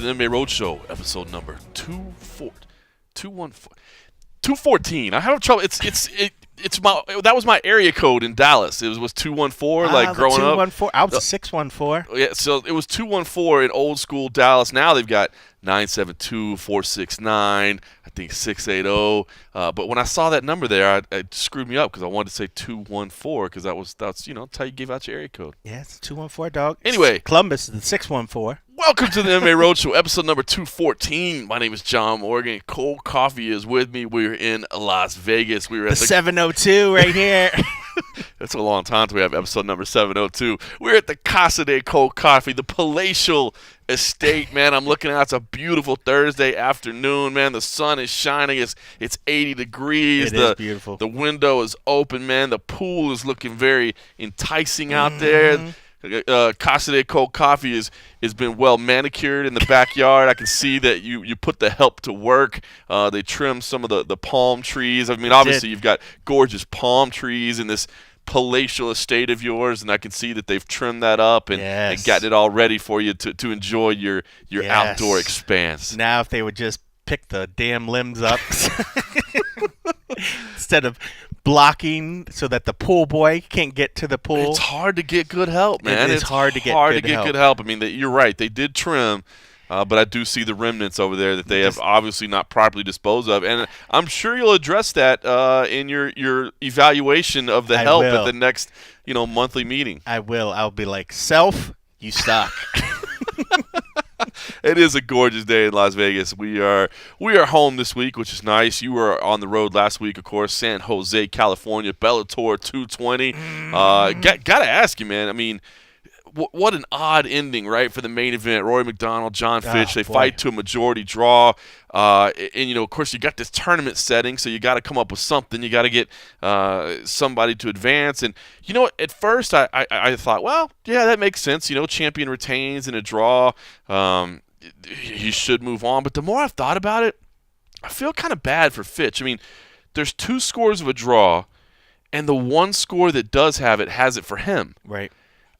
to the MMA Roadshow, episode number 214. I have trouble. That was my area code in Dallas. It was 214, like growing 214. up. I was a 614. Yeah, so it was 214 in old school Dallas. Now they've got 972-469, I think 680. But when I saw that number there, it screwed me up because I wanted to say 214 because that's that's how you give out your area code. Yeah, it's 214, dog. Anyway, Columbus is the 614. Welcome to the MMA Roadshow, episode number 214. My name is John Morgan. Cold Coffee is with me. We're in Las Vegas. We were at the 702 right here. That's a long time until we have episode number 702. We're at the Casa de Cold Coffee, the palatial estate, man. I'm looking out. It's a beautiful Thursday afternoon, man. The sun is shining. It's 80 degrees. It is beautiful. The window is open, man. The pool is looking very enticing out there. Casa de Cold Coffee has been well manicured in the backyard. I can see that you put the help to work. They trimmed some of the palm trees. I mean, obviously you've got gorgeous palm trees in this palatial estate of yours, and I can see that they've trimmed that up and gotten it all ready for you to enjoy your outdoor expanse. Now if they would just pick the damn limbs up instead of blocking so that the pool boy can't get to the pool. It's hard to get good help, man. It's hard to get good help. I mean, you're right. They did trim, but I do see the remnants over there that they have obviously not properly disposed of. And I'm sure you'll address that in your evaluation of the help at the next monthly meeting. I will. I'll be like, self, you suck. It is a gorgeous day in Las Vegas. We are home this week, which is nice. You were on the road last week, of course, San Jose, California, Bellator 220. Gotta ask you, man. I mean, what an odd ending, right, for the main event. Rory McDonald, John Fitch, they fight to a majority draw. And, of course, you got this tournament setting, so you got to come up with something. You got to get somebody to advance. And, at first I thought, well, yeah, that makes sense. Champion retains in a draw. He should move on. But the more I've thought about it, I feel kind of bad for Fitch. I mean, there's 2 scores of a draw, and the one score that does have it has it for him. Right.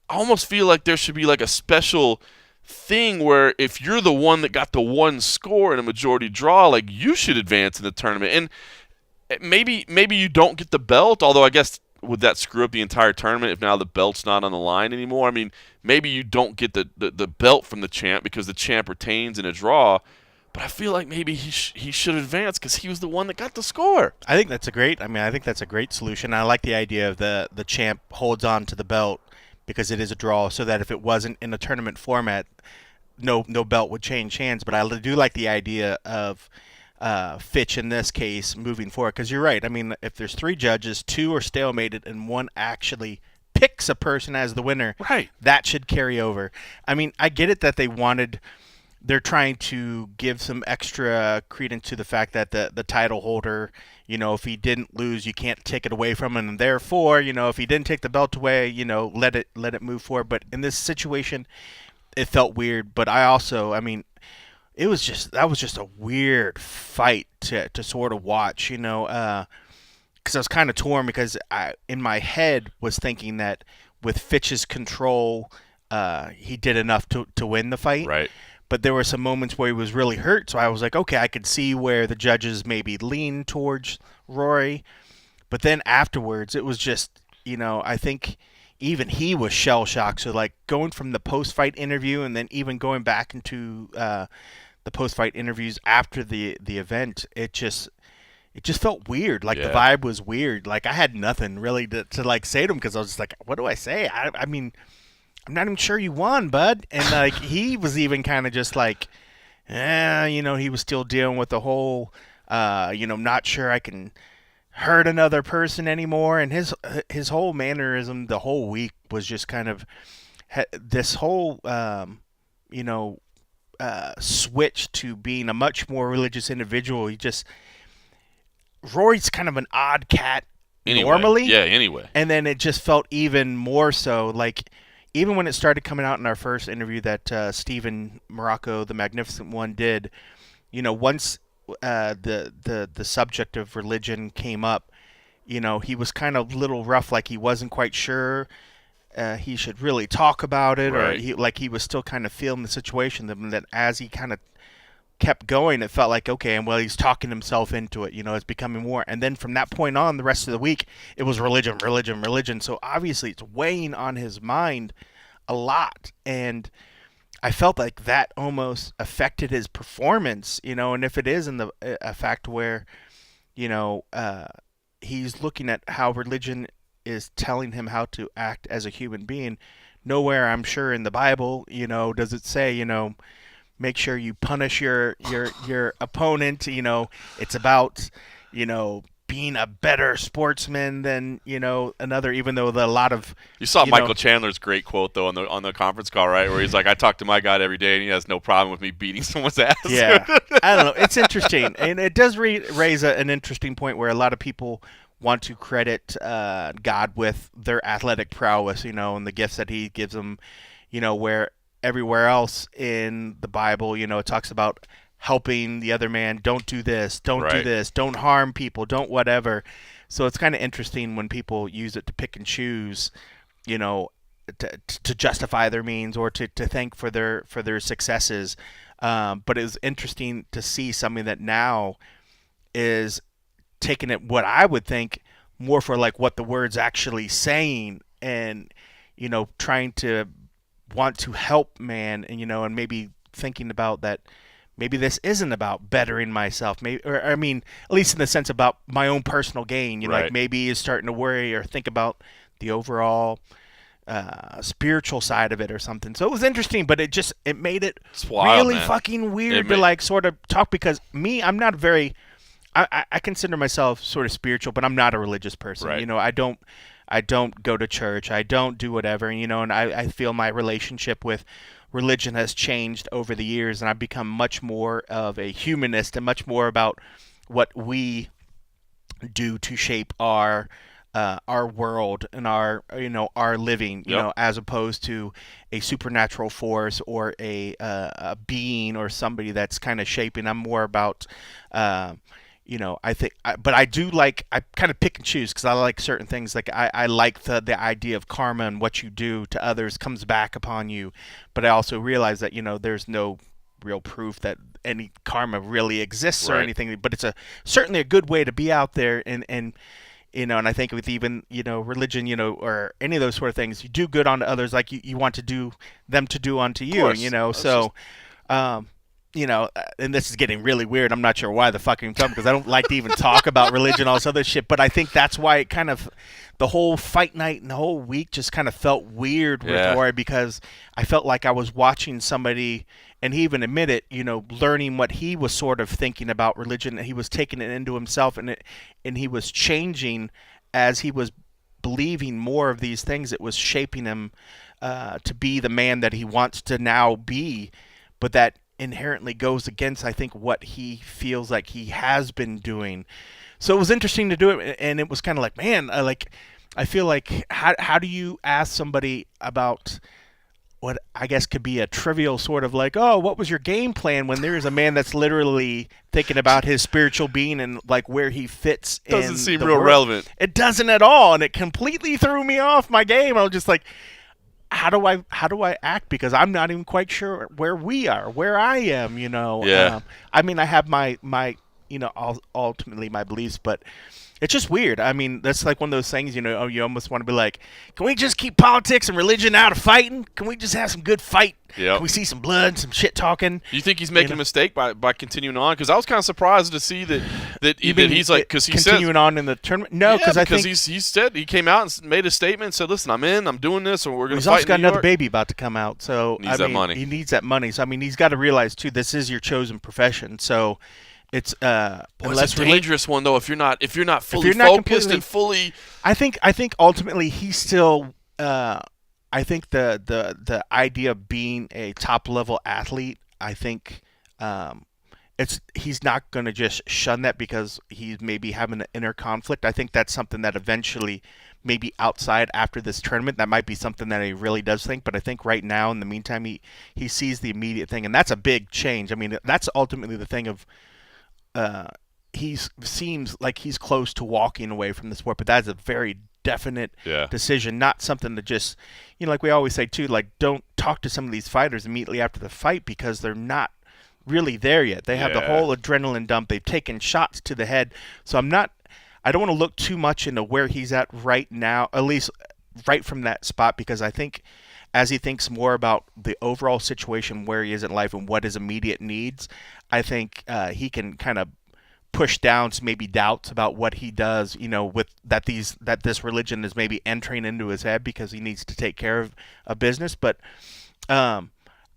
I almost feel like there should be like a special thing where if you're the one that got the one score in a majority draw, like you should advance in the tournament. And maybe you don't get the belt, although I guess would that screw up the entire tournament if now the belt's not on the line anymore? I mean, maybe you don't get the belt from the champ because the champ retains in a draw. But I feel like maybe he should advance because he was the one that got the score. I think that's a great solution. I like the idea of the champ holds on to the belt because it is a draw, so that if it wasn't in a tournament format, no belt would change hands. But I do like the idea of Fitch in this case moving forward, because you're right. I mean, if there's 3 judges, 2 are stalemated, and 1 actually picks a person as the winner, right, that should carry over. I mean, I get it that they're trying to give some extra credence to the fact that the title holder, if he didn't lose, you can't take it away from him, and therefore, if he didn't take the belt away, let it move forward. But in this situation, it felt weird. But that was just a weird fight to sort of watch, because I was kind of torn, because I in my head was thinking that with Fitch's control, he did enough to win the fight. Right. But there were some moments where he was really hurt, so I was like, okay, I could see where the judges maybe lean towards Rory. But then afterwards, it was just, I think even he was shell-shocked. So, like, going from the post-fight interview and then even going back into the post-fight interviews after the event, it just felt weird. Like, the vibe was weird. Like, I had nothing really to say to him, because I was just like, what do I say? I mean, I'm not even sure you won, bud. And, like, he was even kind of just like, he was still dealing with the whole, not sure I can hurt another person anymore. And his whole mannerism the whole week was just kind of this whole, switch to being a much more religious individual. Rory's kind of an odd cat normally. Yeah, anyway. And then it just felt even more so, like, even when it started coming out in our first interview that Stephen Morocco, the Magnificent One, did, once the subject of religion came up, he was kind of a little rough, like he wasn't quite sure he should really talk about it, or Right. he was still kind of feeling the situation. And then as he kind of kept going, it felt like, okay, and well, he's talking himself into it. It's becoming more. And then from that point on, the rest of the week, it was religion, religion, religion. So obviously, it's weighing on his mind a lot, and I felt like that almost affected his performance. And if it is in the a fact where, he's looking at how religion is telling him how to act as a human being. Nowhere, I'm sure, in the Bible, does it say, make sure you punish your opponent. It's about, being a better sportsman than, another, even though a lot of, You saw Michael Chandler's great quote though on the conference call, right, where he's like, "I talk to my God every day, and he has no problem with me beating someone's ass." Yeah, I don't know. It's interesting, and it does raise an interesting point where a lot of people want to credit God with their athletic prowess, and the gifts that He gives them, where everywhere else in the Bible, it talks about helping the other man. Don't do this. Don't do Right. this. Don't harm people. Don't whatever. So it's kind of interesting when people use it to pick and choose, you know, to justify their means or to thank for their successes. But it was interesting to see something that now is taking it what I would think more for like what the word's actually saying, and trying to want to help man, and and maybe thinking about that maybe this isn't about bettering myself, maybe, or I mean, at least in the sense about my own personal gain. Right. Like maybe is starting to worry or think about the overall spiritual side of it or something. So it was interesting, but it made it It's wild, really man. fucking weird It to ma- like sort of talk, because I'm not very. I consider myself sort of spiritual, but I'm not a religious person. Right. I don't go to church. I don't do whatever. And I feel my relationship with religion has changed over the years, and I've become much more of a humanist and much more about what we do to shape our world and our living, Yep. as opposed to a supernatural force or a being or somebody that's kind of shaping. I'm more about I think, but I do like, I kind of pick and choose because I like certain things. Like I like the idea of karma, and what you do to others comes back upon you. But I also realize that there's no real proof that any karma really exists or Right. anything. But it's certainly a good way to be out there, and and I think with even religion, or any of those sort of things, you do good unto others, like you want to do them to do unto you. course. That's So. Um, and this is getting really weird. I'm not sure why the fuck I'm talking, because I don't like to even talk about religion, all this other shit. But I think that's why it kind of, the whole fight night and the whole week just kind of felt weird with Yeah. Roy, because I felt like I was watching somebody, and he even admitted, learning what he was sort of thinking about religion, and he was taking it into himself, and he was changing as he was believing more of these things. It was shaping him to be the man that he wants to now be, but that inherently goes against, I think, what he feels like he has been doing. So it was interesting to do it, and it was kind of like, man, I feel like, how do you ask somebody about what I guess could be a trivial sort of like, oh, what was your game plan, when there is a man that's literally thinking about his spiritual being and like where he fits Doesn't in seem the real world. relevant. It doesn't at all, and it completely threw me off my game. I was just like, how do I act, because I'm not even quite sure where we are, where I am. Yeah. I mean, I have my ultimately my beliefs, but it's just weird. I mean, that's like one of those things, you almost want to be like, can we just keep politics and religion out of fighting? Can we just have some good fight? Yep. Can we see some blood, some shit talking? You think he's making a mistake by continuing on? Because I was kind of surprised to see that You mean he's like, because he said, continuing on in the tournament? No, because I think he said, he came out and made a statement and said, listen, I'm doing this, or we're going he's to fight also got in New another York. baby about to come out, so Needs that money. He needs that money. So I mean, he's got to realize too, this is your chosen profession. So it's Boy, unless it's a dangerous one though if you're not fully you're not focused completely- and fully. I think ultimately he's still. I think the idea of being a top level athlete, I think he's not going to just shun that because he's maybe having an inner conflict. I think that's something that eventually, maybe outside after this tournament, that might be something that he really does think. But I think right now, in the meantime, he sees the immediate thing, and that's a big change. I mean, that's ultimately the thing of. He seems like he's close to walking away from the sport, but that's a very definite Yeah. decision, not something to just, like we always say too, like don't talk to some of these fighters immediately after the fight because they're not really there yet. They have the whole adrenaline dump. They've taken shots to the head. So I don't want to look too much into where he's at right now, at least right from that spot, because I think as he thinks more about the overall situation where he is in life and what his immediate needs, I think he can kind of push down some maybe doubts about what he does, with that this religion is maybe entering into his head because he needs to take care of a business. But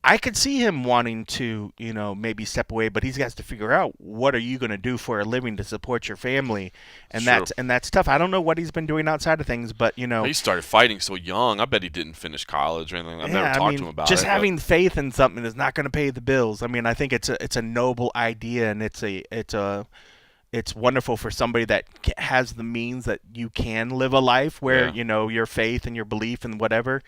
I could see him wanting to, maybe step away, but he has to figure out what are you going to do for a living to support your family, and that's tough. I don't know what he's been doing outside of things, but he started fighting so young. I bet he didn't finish college or anything. I've never talked to him about just it. Having faith in something is not going to pay the bills. I mean, I think it's a noble idea, and it's wonderful for somebody that has the means that you can live a life where your faith and your belief and whatever.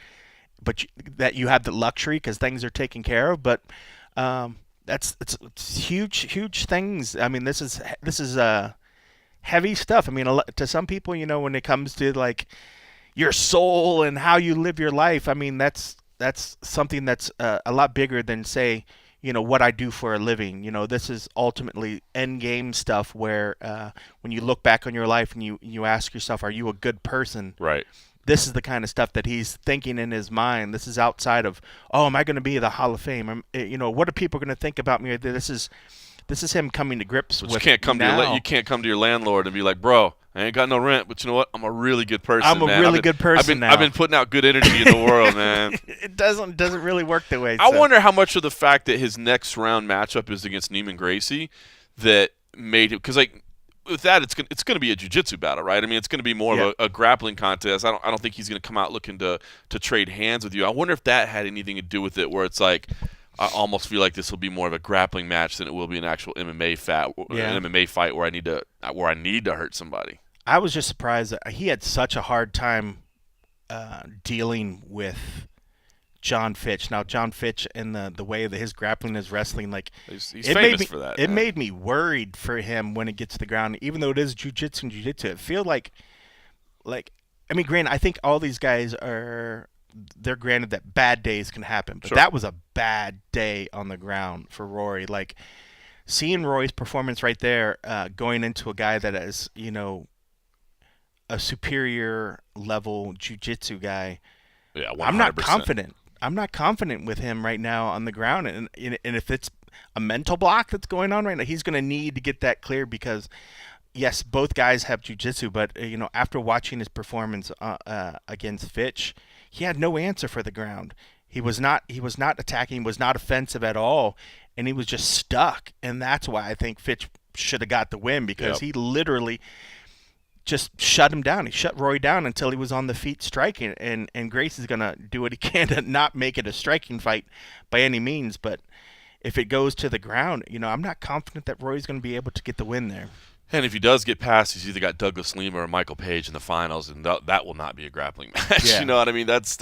But that you have the luxury because things are taken care of. But it's huge things. I mean, this is heavy stuff. I mean, to some people, when it comes to like your soul and how you live your life, I mean, that's something that's a lot bigger than say, what I do for a living. This is ultimately end game stuff where when you look back on your life and you ask yourself, are you a good person? Right. This is the kind of stuff that he's thinking in his mind. This is outside of, am I going to be in the Hall of Fame? What are people going to think about me? This is him coming to grips with. You can't come to your landlord and be like, bro, I ain't got no rent, but you know what? I'm a really good person. I'm a really good person now. I've been putting out good energy in the world, man. It doesn't really work that way. I wonder how much of the fact that his next round matchup is against Neiman Gracie that made him, because like. With that, it's going to be a jiu-jitsu battle, right? I mean, it's going to be more of a grappling contest. I don't think he's going to come out looking to trade hands with you. I wonder if that had anything to do with it, where it's like I almost feel like this will be more of a grappling match than it will be an actual MMA fight where I need to hurt somebody. I was just surprised that he had such a hard time dealing with John Fitch. Now, John Fitch and the way that his grappling is wrestling, like he's famous for that. It made me worried for him when it gets to the ground, even though it is jiu-jitsu. It feels like I mean, granted, I think all these guys they're granted that bad days can happen, but that was a bad day on the ground for Rory. Like seeing Rory's performance right there, going into a guy that is a superior level jiu-jitsu guy. Yeah, 100%. I'm not confident with him right now on the ground, and if it's a mental block that's going on right now, he's going to need to get that clear because, yes, both guys have jiu-jitsu, but after watching his performance against Fitch, he had no answer for the ground. He was not attacking, was not offensive at all, and he was just stuck, and that's why I think Fitch should have got the win because he literally just shut him down. He shut Roy down until he was on the feet striking, and Grace is going to do what he can to not make it a striking fight by any means, but if it goes to the ground, I'm not confident that Roy's going to be able to get the win there. And if he does get past, he's either got Douglas Lima or Michael Page in the finals, and that will not be a grappling match. Yeah. You know what I mean? That's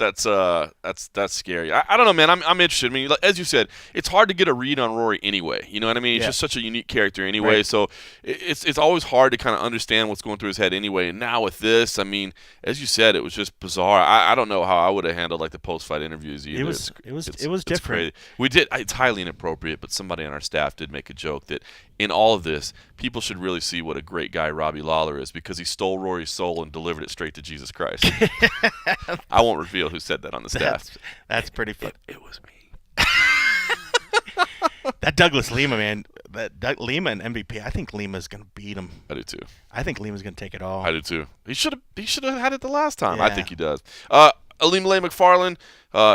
scary. I don't know, man. I'm interested. I mean, as you said, it's hard to get a read on Rory anyway. You know what I mean? He's just such a unique character anyway. Right. So it's always hard to kind of understand what's going through his head anyway. And now with this, I mean, as you said, it was just bizarre. I don't know how I would have handled like the post-fight interviews either. It was different. We did. It's highly inappropriate, but somebody on our staff did make a joke that in all of this, people should really see what a great guy Robbie Lawler is because he stole Rory's soul and delivered it straight to Jesus Christ. I won't reveal who said that on the staff. That's pretty fun. It was me. That Douglas Lima, man. Lima and MVP. I think Lima's going to beat him. I do too. I think Lima's going to take it all. I do too. He should have had it the last time. Yeah. I think he does. Alimale McFarland,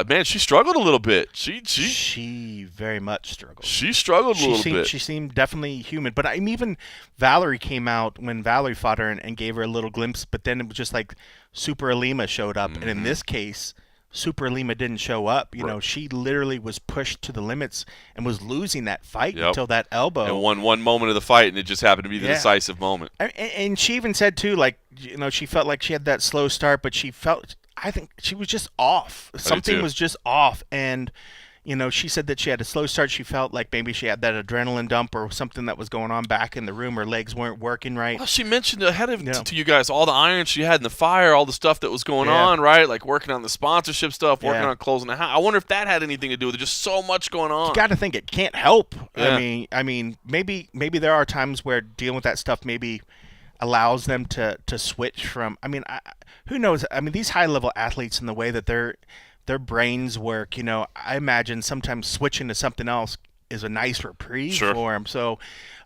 man, she struggled a little bit. She very much struggled. She struggled a little bit. She seemed definitely human. But even Valerie came out when Valerie fought her and gave her a little glimpse. But then it was just like Super Alima showed up. And in this case, Super Alima didn't show up. You know, she literally was pushed to the limits and was losing that fight until that elbow. And one moment of the fight, and it just happened to be the decisive moment. And she even said, too, like, she felt like she had that slow start, but I think she was just off. Something was just off. And, She said that she had a slow start. She felt like maybe she had that adrenaline dump or something that was going on back in the room. Her legs weren't working right. Well, she mentioned ahead of to you guys all the irons she had in the fire, all the stuff that was going on, right? Like working on the sponsorship stuff, working on closing the house. I wonder if that had anything to do with it. Just so much going on. You got to think it can't help. Yeah. I mean, maybe there are times where dealing with that stuff maybe allows them to switch from. I mean, who knows? I mean, these high level athletes and the way that their brains work, I imagine sometimes switching to something else is a nice reprieve for them. So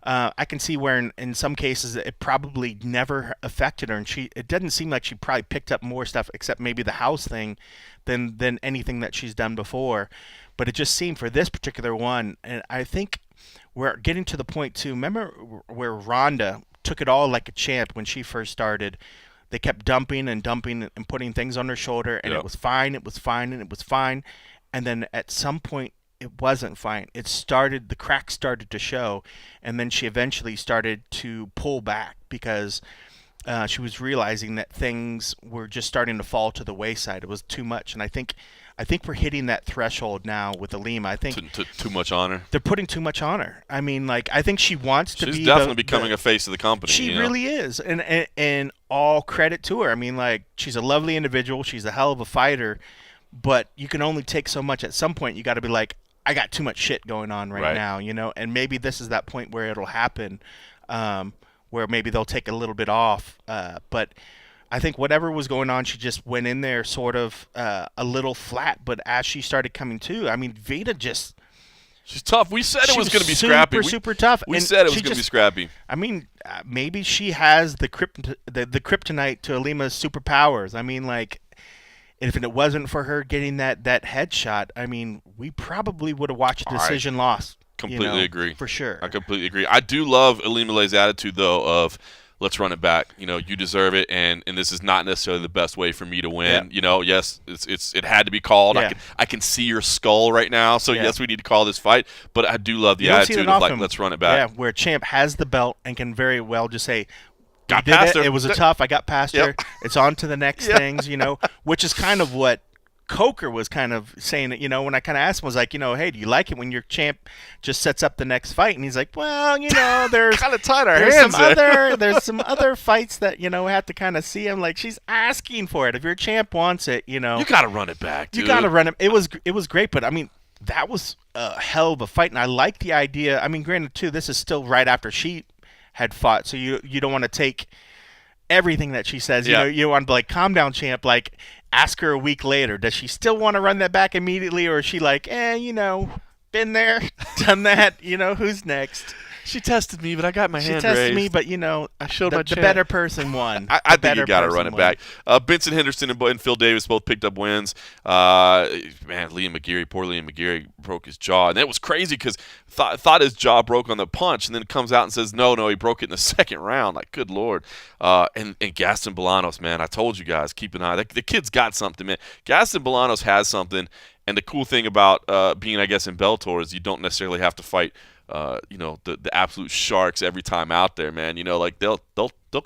I can see where in some cases it probably never affected her, and it doesn't seem like she probably picked up more stuff except maybe the house thing than anything that she's done before. But it just seemed for this particular one, and I think we're getting to the point too. Remember where Rhonda took it all like a champ when she first started. They kept dumping and putting things on her shoulder, and it was fine, and it was fine. And then at some point, it wasn't fine. The cracks started to show, and then she eventually started to pull back because she was realizing that things were just starting to fall to the wayside. It was too much, and I think we're hitting that threshold now with Alima. I think too much on her. They're putting too much on her. I mean, like I think she wants to be. She's definitely becoming a face of the company. She really is, and all credit to her. I mean, like she's a lovely individual. She's a hell of a fighter, but you can only take so much. At some point, you got to be like, I got too much shit going on right now, And maybe this is that point where it'll happen, where maybe they'll take a little bit off, but. I think whatever was going on, she just went in there sort of a little flat. But as she started coming to, I mean, Vita she's tough. We said it was going to be scrappy. Super tough. We said it was going to be scrappy. I mean, maybe she has the kryptonite to Alima's superpowers. I mean, like, if it wasn't for her getting that headshot, I mean, we probably would have watched a decision loss. Completely agree. For sure. I completely agree. I do love Alima's attitude, though, of let's run it back. You deserve it, and this is not necessarily the best way for me to win. Yes, it had to be called. Yeah. I can see your skull right now, so yes, we need to call this fight. But I do love the attitude of like, let's run it back. Yeah, where champ has the belt and can very well just say, got past her. It was tough. I got past her. It's on to the next things. Which is kind of what Coker was kind of saying that, when I kind of asked him, was like, hey, do you like it when your champ just sets up the next fight? And he's like, well, there's kind of tied our hands there's some other fights that, have to kind of see him. Like, she's asking for it. If your champ wants it, you got to run it back, dude. You got to run it. It was great, but I mean, that was a hell of a fight. And I like the idea. I mean, granted, too, this is still right after she had fought. So you don't want to take everything that she says. You want to be like, calm down, champ. Like, ask her a week later, does she still want to run that back immediately, or is she like, been there, done that, who's next? She tested me, but I got my hand raised. She tested me, but, I showed my the better person won. I think you got to run it back. Benson Henderson and Phil Davis both picked up wins. Man, poor Liam McGeary broke his jaw. And that was crazy because thought his jaw broke on the punch, and then comes out and says, no, he broke it in the second round. Like, good Lord. And Gaston Bolanos, man, I told you guys, keep an eye. The kid's got something, man. Gaston Bolanos has something. And the cool thing about being, I guess, in Bellator is you don't necessarily have to fight the absolute sharks every time out there, man. Like they'll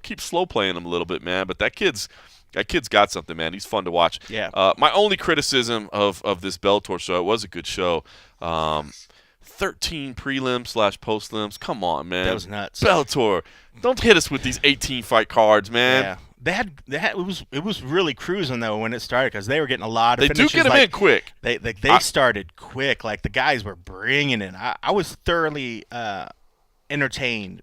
keep slow playing them a little bit, man. But that kid's got something, man. He's fun to watch. Yeah. My only criticism of this Bellator show, it was a good show. 13 prelims / postlims. Come on, man. That was nuts. Bellator, don't hit us with these 18 fight cards, man. Yeah. It was really cruising though when it started because they were getting a lot of They finishes. do get them in quick. They started quick. Like the guys were bringing it. I was thoroughly entertained,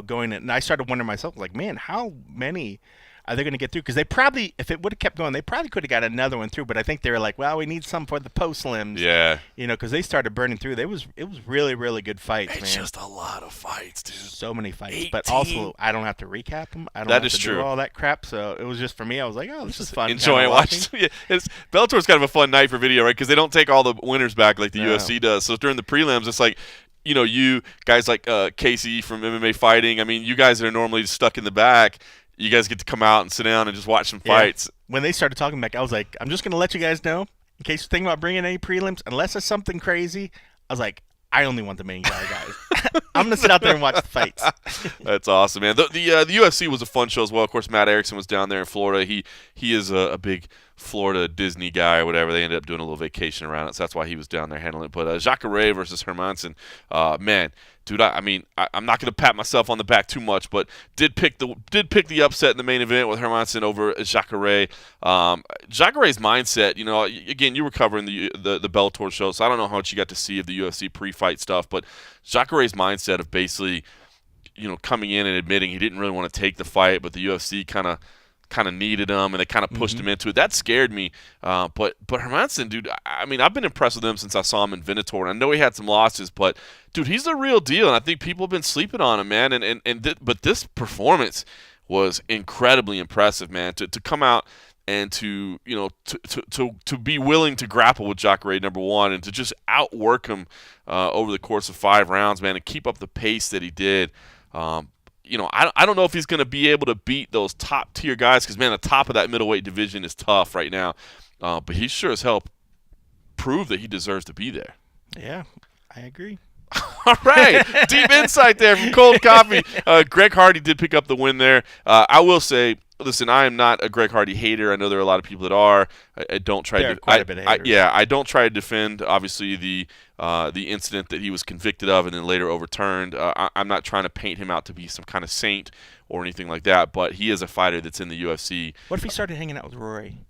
going in, and I started wondering myself, like, man, how many are they going to get through? Because they probably, if it would have kept going, they probably could have got another one through. But I think they were like, well, we need some for the post limbs. Yeah. Because they started burning through. It was really, really good fights, man. It's just a lot of fights, dude. So many fights. 18. But also, I don't have to recap them. I don't that have is to true. do all that crap. So it was just for me. I was like, oh, this is fun. Enjoying watching. Yeah, Bellator's kind of a fun night for video, right? Because they don't take all the winners back like the UFC does. So during the prelims, it's like, you guys like Casey from MMA Fighting. I mean, you guys that are normally stuck in the back, you guys get to come out and sit down and just watch some fights. When they started talking back, I was like, I'm just going to let you guys know, in case you're thinking about bringing any prelims, unless it's something crazy, I was like, I only want the main guys. I'm gonna sit out there and watch the fights. That's awesome, man. The UFC was a fun show as well. Of course, Matt Erickson was down there in Florida. He is a big Florida Disney guy or whatever. They ended up doing a little vacation around it, so that's why he was down there handling it. But Jacare versus Hermanson, man, dude. I'm not gonna pat myself on the back too much, but did pick the upset in the main event with Hermanson over Jacare. Jacare's mindset, again, you were covering the Bellator show, so I don't know how much you got to see of the UFC pre-fight stuff, but Jacare's mindset of basically, coming in and admitting he didn't really want to take the fight, but the UFC kind of needed him and they kind of pushed him into it. That scared me. But Hermanson, dude, I mean, I've been impressed with him since I saw him in Venator, and I know he had some losses, but dude, he's the real deal, and I think people have been sleeping on him, man. But this performance was incredibly impressive, man. To come out and to be willing to grapple with Jacare, number one, and to just outwork him over the course of 5 rounds, man, and keep up the pace that he did. I don't know if he's going to be able to beat those top tier guys because, man, the top of that middleweight division is tough right now. But he sure as hell proved that he deserves to be there. Yeah, I agree. All right, deep insight there from Cold Coffee. Greg Hardy did pick up the win there. I will say, listen, I am not a Greg Hardy hater. I know there are a lot of people that are. I don't try to. Quite a bit of haters. I don't try to defend, obviously, the incident that he was convicted of and then later overturned. I'm not trying to paint him out to be some kind of saint or anything like that. But he is a fighter that's in the UFC. What if he started hanging out with Rory?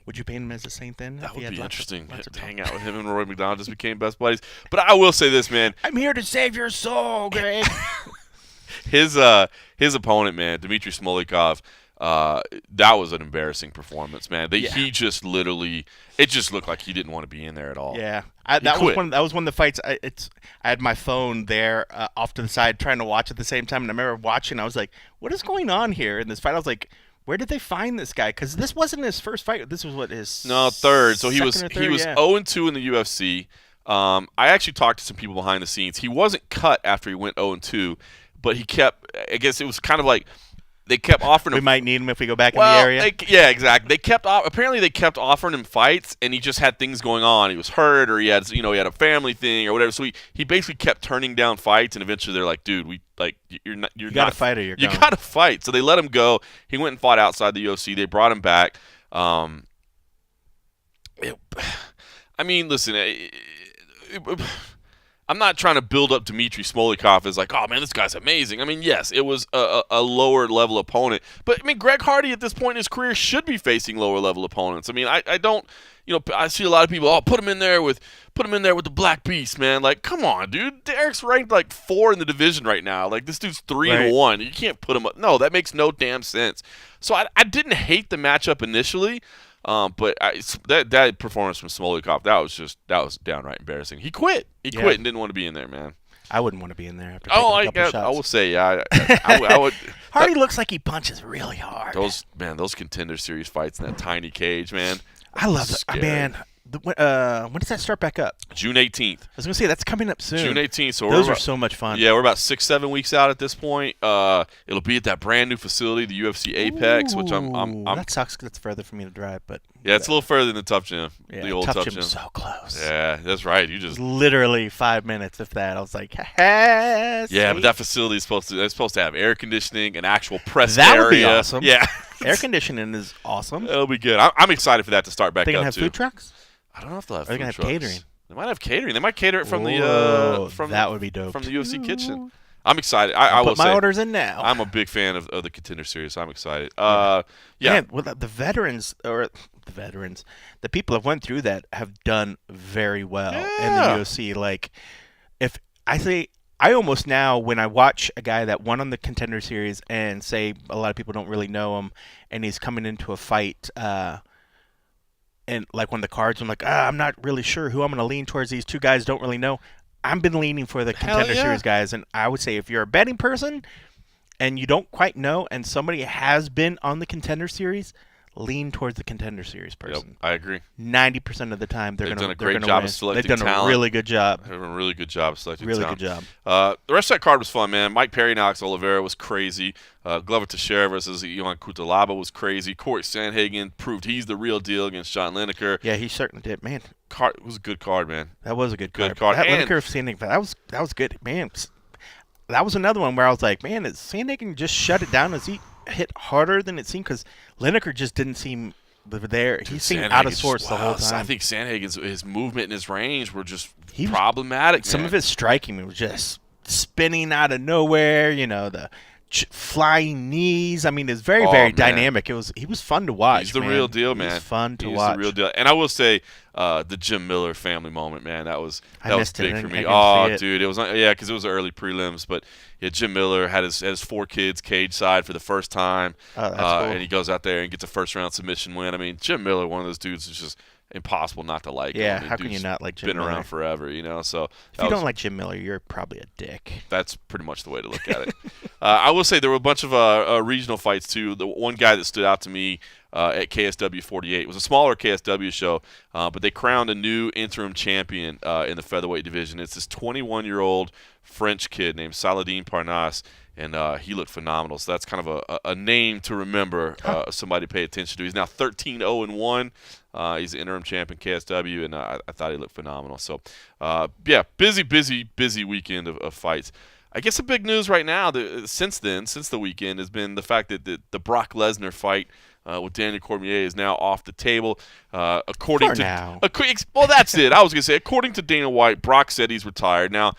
Would you paint him as a saint then? That would be interesting to hang out with him and Roy McDonald just became best buddies. But I will say this, man. I'm here to save your soul, Greg. His opponent, man, Dmitry Smolikov, that was an embarrassing performance, man. He just literally, it just looked like he didn't want to be in there at all. Yeah, that was one of the fights. I had my phone there off to the side trying to watch at the same time, and I remember watching. I was like, "What is going on here in this fight?" I was like, where did they find this guy? Because this wasn't his first fight. This was third. So he was 0-2 in the UFC. I actually talked to some people behind the scenes. He wasn't cut after he went 0-2, but he kept. I guess it was kind of like they kept offering him. We might need him if we go back in the area. Yeah, exactly. Apparently they kept offering him fights, and he just had things going on. He was hurt, or he had a family thing or whatever. So he basically kept turning down fights, and eventually they're like, dude, you got to fight or you're gone. You got to fight. So they let him go. He went and fought outside the UFC. They brought him back. Listen. I'm not trying to build up Dmitry Smolikov as like, oh, man, this guy's amazing. I mean, yes, it was a lower-level opponent. But, Greg Hardy at this point in his career should be facing lower-level opponents. I mean, I don't – I see a lot of people, put him in there with the Black Beast, man. Like, come on, dude. Derek's ranked like 4 in the division right now. Like, this dude's 3-1. You can't put him up. No, that makes no damn sense. So I didn't hate the matchup initially. But that performance from Smolikov, that was downright embarrassing. He quit. He quit and didn't want to be in there, man. I wouldn't want to be in there after taking a couple shots. I will say, yeah. I would. Hardy looks like he punches really hard. Those Contender Series fights in that tiny cage, man. I love it, man. When does that start back up? June 18th. I was going to say, that's coming up soon. June 18th. So those are so much fun. Yeah, we're about 6-7 weeks out at this point. It'll be at that brand new facility, the UFC Apex, which I'm that sucks because it's further for me to drive, but yeah, it's a little further than the Tough Gym. Yeah, the old Tough Tough Gym Gym. is so close. Yeah, that's right. You just literally 5 minutes, if that. I was like, hey, yeah, but that facility is supposed to have air conditioning, an actual press area. That would be awesome. Yeah, air conditioning is awesome. It'll be good. I'm excited for that to start back they up. They gonna have too. food trucks? I don't know if they'll have food trucks. Are they gonna have catering? They might have catering. They might cater it from that would be dope. From the UFC kitchen. I'm excited. I will put my orders in now. I'm a big fan of the Contender Series. So I'm excited. Yeah. Man, well, the veterans, the people that went through that have done very well in the UFC. Like, if I say, I almost now, when I watch a guy that won on the Contender Series and say a lot of people don't really know him, and he's coming into a fight, and like one of the cards, I'm like, I'm not really sure who I'm going to lean towards. These two guys don't really know. I've been leaning for the Contender Series guys, and I would say if you're a betting person and you don't quite know, and somebody has been on the Contender Series, lean towards the Contender Series person. Yep, I agree. 90% of the time they've done a great job of selecting talent. They've done a really good job. They've done a really good job of selecting really talent. Good job. The rest of that card was fun, man. Mike Perry and Alex Oliveira was crazy. Glover Teixeira versus Iaquinta and Donald was crazy. Corey Sandhagen proved he's the real deal against John Lineker. Yeah, he certainly did, man. It was a good card, man. That was a good card. That Lineker Sandhagen, that was good, man. That was another one where I was like, man, is Sandhagen just shut it down? Is he hit harder than it seemed? Because Lineker just didn't seem there. He seemed out of sorts the whole time. I think Sandhagen's his movement and his range were just problematic. Some of his striking was just spinning out of nowhere. The flying knees. I mean, it's very dynamic. He was fun to watch. He's the real deal, man. He's fun to watch. He's the real deal. And I will say, the Jim Miller family moment, man, that was big for me. Dude, it was because it was early prelims, but yeah, Jim Miller had his 4 kids cage side for the first time, that's cool. and he goes out there and gets a first round submission win. I mean, Jim Miller, one of those dudes who's just impossible not to like. Yeah, I mean, how can you not like Jim Miller? Been around forever, So if you don't like Jim Miller, you're probably a dick. That's pretty much the way to look at it. I will say there were a bunch of regional fights too. The one guy that stood out to me at KSW 48 it was a smaller KSW show, but they crowned a new interim champion in the featherweight division. It's this 21-year-old French kid named Saladin Parnasse. And he looked phenomenal. So that's kind of a name to remember, somebody to pay attention to. He's now 13-0-1. He's the interim champion KSW, and I thought he looked phenomenal. So, busy weekend of fights. I guess the big news right now, since the weekend, has been the fact that the Brock Lesnar fight with Daniel Cormier is now off the table. Well, that's it. I was going to say, according to Dana White, Brock said he's retired. Now,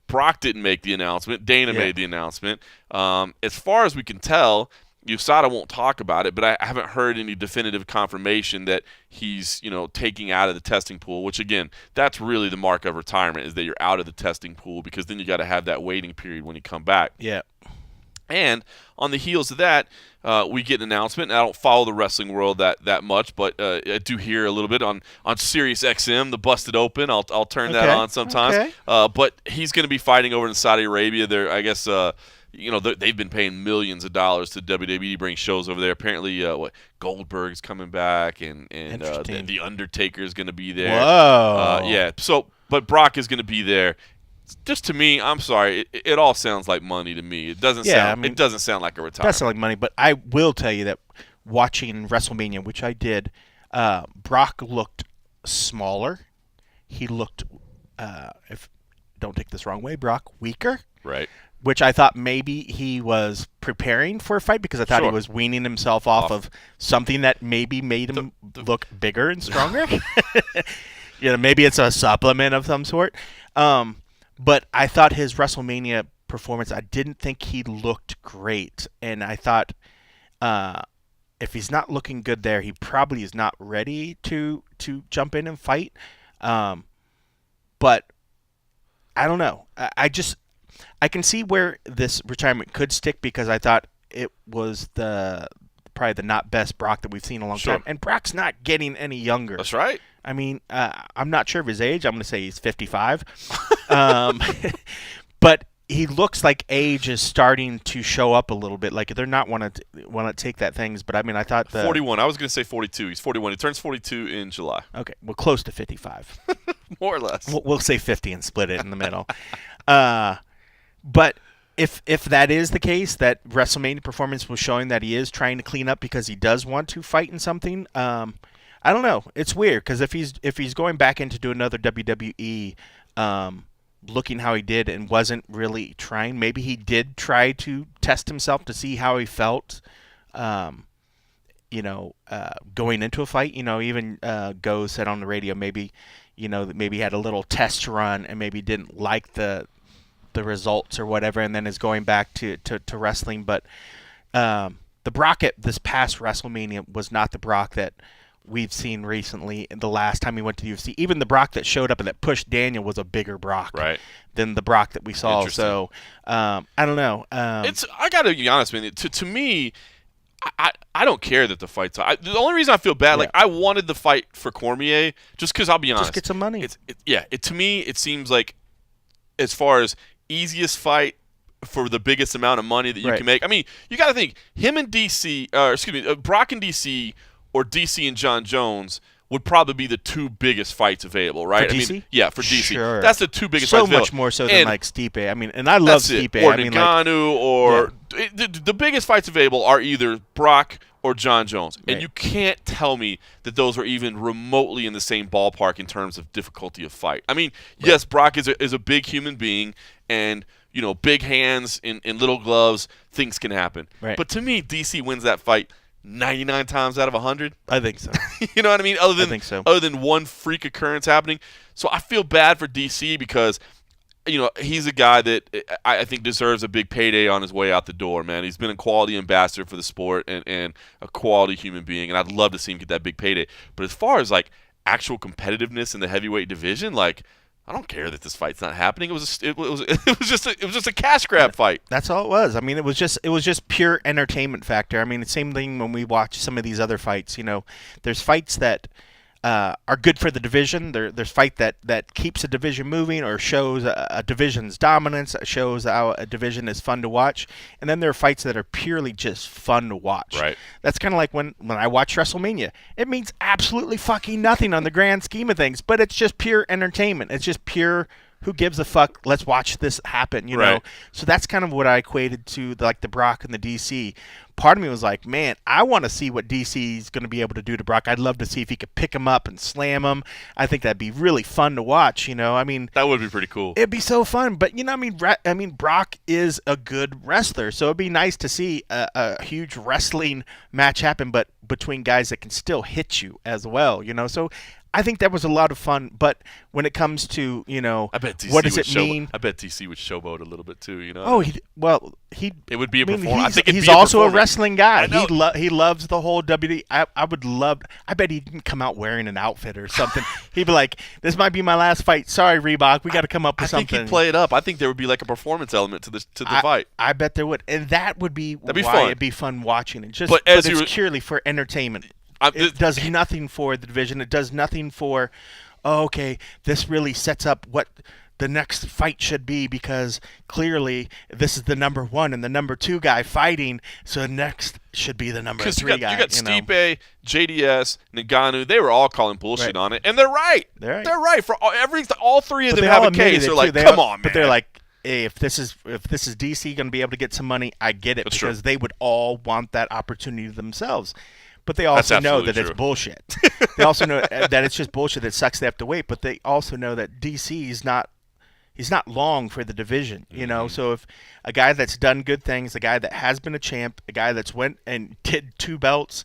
Brock didn't make the announcement. Dana made the announcement. As far as we can tell, USADA won't talk about it, but I haven't heard any definitive confirmation that he's, taking out of the testing pool, which, again, that's really the mark of retirement, is that you're out of the testing pool, because then you got to have that waiting period when you come back. Yeah. And on the heels of that, we get an announcement. And I don't follow the wrestling world that much, but I do hear a little bit on Sirius XM, the Busted Open. I'll turn that on sometimes. Okay. But he's going to be fighting over in Saudi Arabia. I guess they've been paying millions of dollars to WWE to bring shows over there. Apparently, Goldberg's coming back, and the Undertaker's going to be there. Whoa. But Brock is going to be there. Just to me, I'm sorry, it all sounds like money to me. It doesn't sound like a retirement. Doesn't sound like money, but I will tell you that watching WrestleMania, which I did, Brock looked smaller. He looked, don't take this wrong way, Brock, weaker. Right. Which I thought maybe he was preparing for a fight, because I thought he was weaning himself off of something that maybe made him look bigger and stronger. Maybe it's a supplement of some sort. But I thought his WrestleMania performance, I didn't think he looked great. And I thought if he's not looking good there, he probably is not ready to jump in and fight. But I don't know. I can see where this retirement could stick, because I thought it was probably the not best Brock that we've seen in a long time. And Brock's not getting any younger. That's right. I mean, I'm not sure of his age. I'm going to say he's 55. But he looks like age is starting to show up a little bit. Like they're not want to take that things. But I mean, I thought 41. I was going to say 42. He's 41. He turns 42 in July. Okay, well, close to 55. More or less. We'll say 50 and split it in the middle. But if that is the case, that WrestleMania performance was showing that he is trying to clean up because he does want to fight in something. I don't know. It's weird, because if he's going back in to do another WWE, looking how he did and wasn't really trying, maybe he did try to test himself to see how he felt, going into a fight. Even Go said on the radio maybe he had a little test run and maybe didn't like the results or whatever, and then is going back to wrestling. But the Brock at this past WrestleMania was not the Brock that we've seen recently. The last time he went to the UFC, even the Brock that showed up and that pushed Daniel was a bigger Brock than the Brock that we saw. So I don't know. I got to be honest, man. To me, I don't care that the fight's. The only reason I feel bad, like I wanted the fight for Cormier, just because I'll be honest, just get some money. To me, it seems like, as far as easiest fight for the biggest amount of money that you can make. I mean, you got to think, him and Brock and DC or DC and John Jones would probably be the two biggest fights available, right? For DC? I mean, yeah, for DC. Sure. That's the two biggest so fights available. much more so And than like Stipe. I mean, and I love Stipe. Or I mean, Ngannou, or the biggest fights available are either Brock or John Jones. Right. And you can't tell me that those are even remotely in the same ballpark in terms of difficulty of fight. I mean, yes, Brock is a big human being, and big hands in little gloves, things can happen. Right. But to me, DC wins that fight 99 times out of 100. I think so. You know what I mean? I think so. Other than one freak occurrence happening. So I feel bad for DC because he's a guy that I think deserves a big payday on his way out the door, man. He's been a quality ambassador for the sport and a quality human being, and I'd love to see him get that big payday. But as far as like actual competitiveness in the heavyweight division, like, I don't care that this fight's not happening. It was just a cash grab fight. That's all it was. I mean, it was just pure entertainment factor. I mean, the same thing when we watch some of these other fights. There's fights that are good for the division. There's fight that keeps a division moving or shows a division's dominance, shows how a division is fun to watch. And then there are fights that are purely just fun to watch. Right. That's kind of like when I watch WrestleMania. It means absolutely fucking nothing on the grand scheme of things, but it's just pure entertainment. It's just pure, who gives a fuck? Let's watch this happen, know? So that's kind of what I equated to the Brock and the DC. Part of me was like, man, I want to see what DC is going to be able to do to Brock. I'd love to see if he could pick him up and slam him. I think that'd be really fun to watch, I mean, that would be pretty cool. It'd be so fun. But, I mean, Brock is a good wrestler, so it'd be nice to see a huge wrestling match happen, but between guys that can still hit you as well, So I think that was a lot of fun, but when it comes to, I bet DC what does it mean? I bet DC would showboat a little bit too, Oh, it would be a performance. I think he's also a wrestling guy. He loves the whole WWE. I bet he didn't come out wearing an outfit or something. He'd be like, "This might be my last fight. Sorry, Reebok. We got to come up with something." I think he'd play it up. I think there would be like a performance element to the fight. I bet there would, and that'd be why fun. it'd be fun watching it. But it's purely for entertainment. It does nothing for the division. It does nothing for, okay, this really sets up what the next fight should be, because clearly this is the number 1 and the number 2 guy fighting, so next should be the number 3 guy. You got Stipe, JDS, Ngannou. They were all calling bullshit on it, and they're right. They're right. For all three of them have a case. They're like, come on, man. But they're like, hey, if this is DC going to be able to get some money, I get it. That's because true. They would all want that opportunity themselves. But they also know that it's bullshit. They also know that it's just bullshit that sucks. They have to wait. But they also know that DC is not long for the division, So if a guy that's done good things, a guy that has been a champ, a guy that's went and did 2 belts,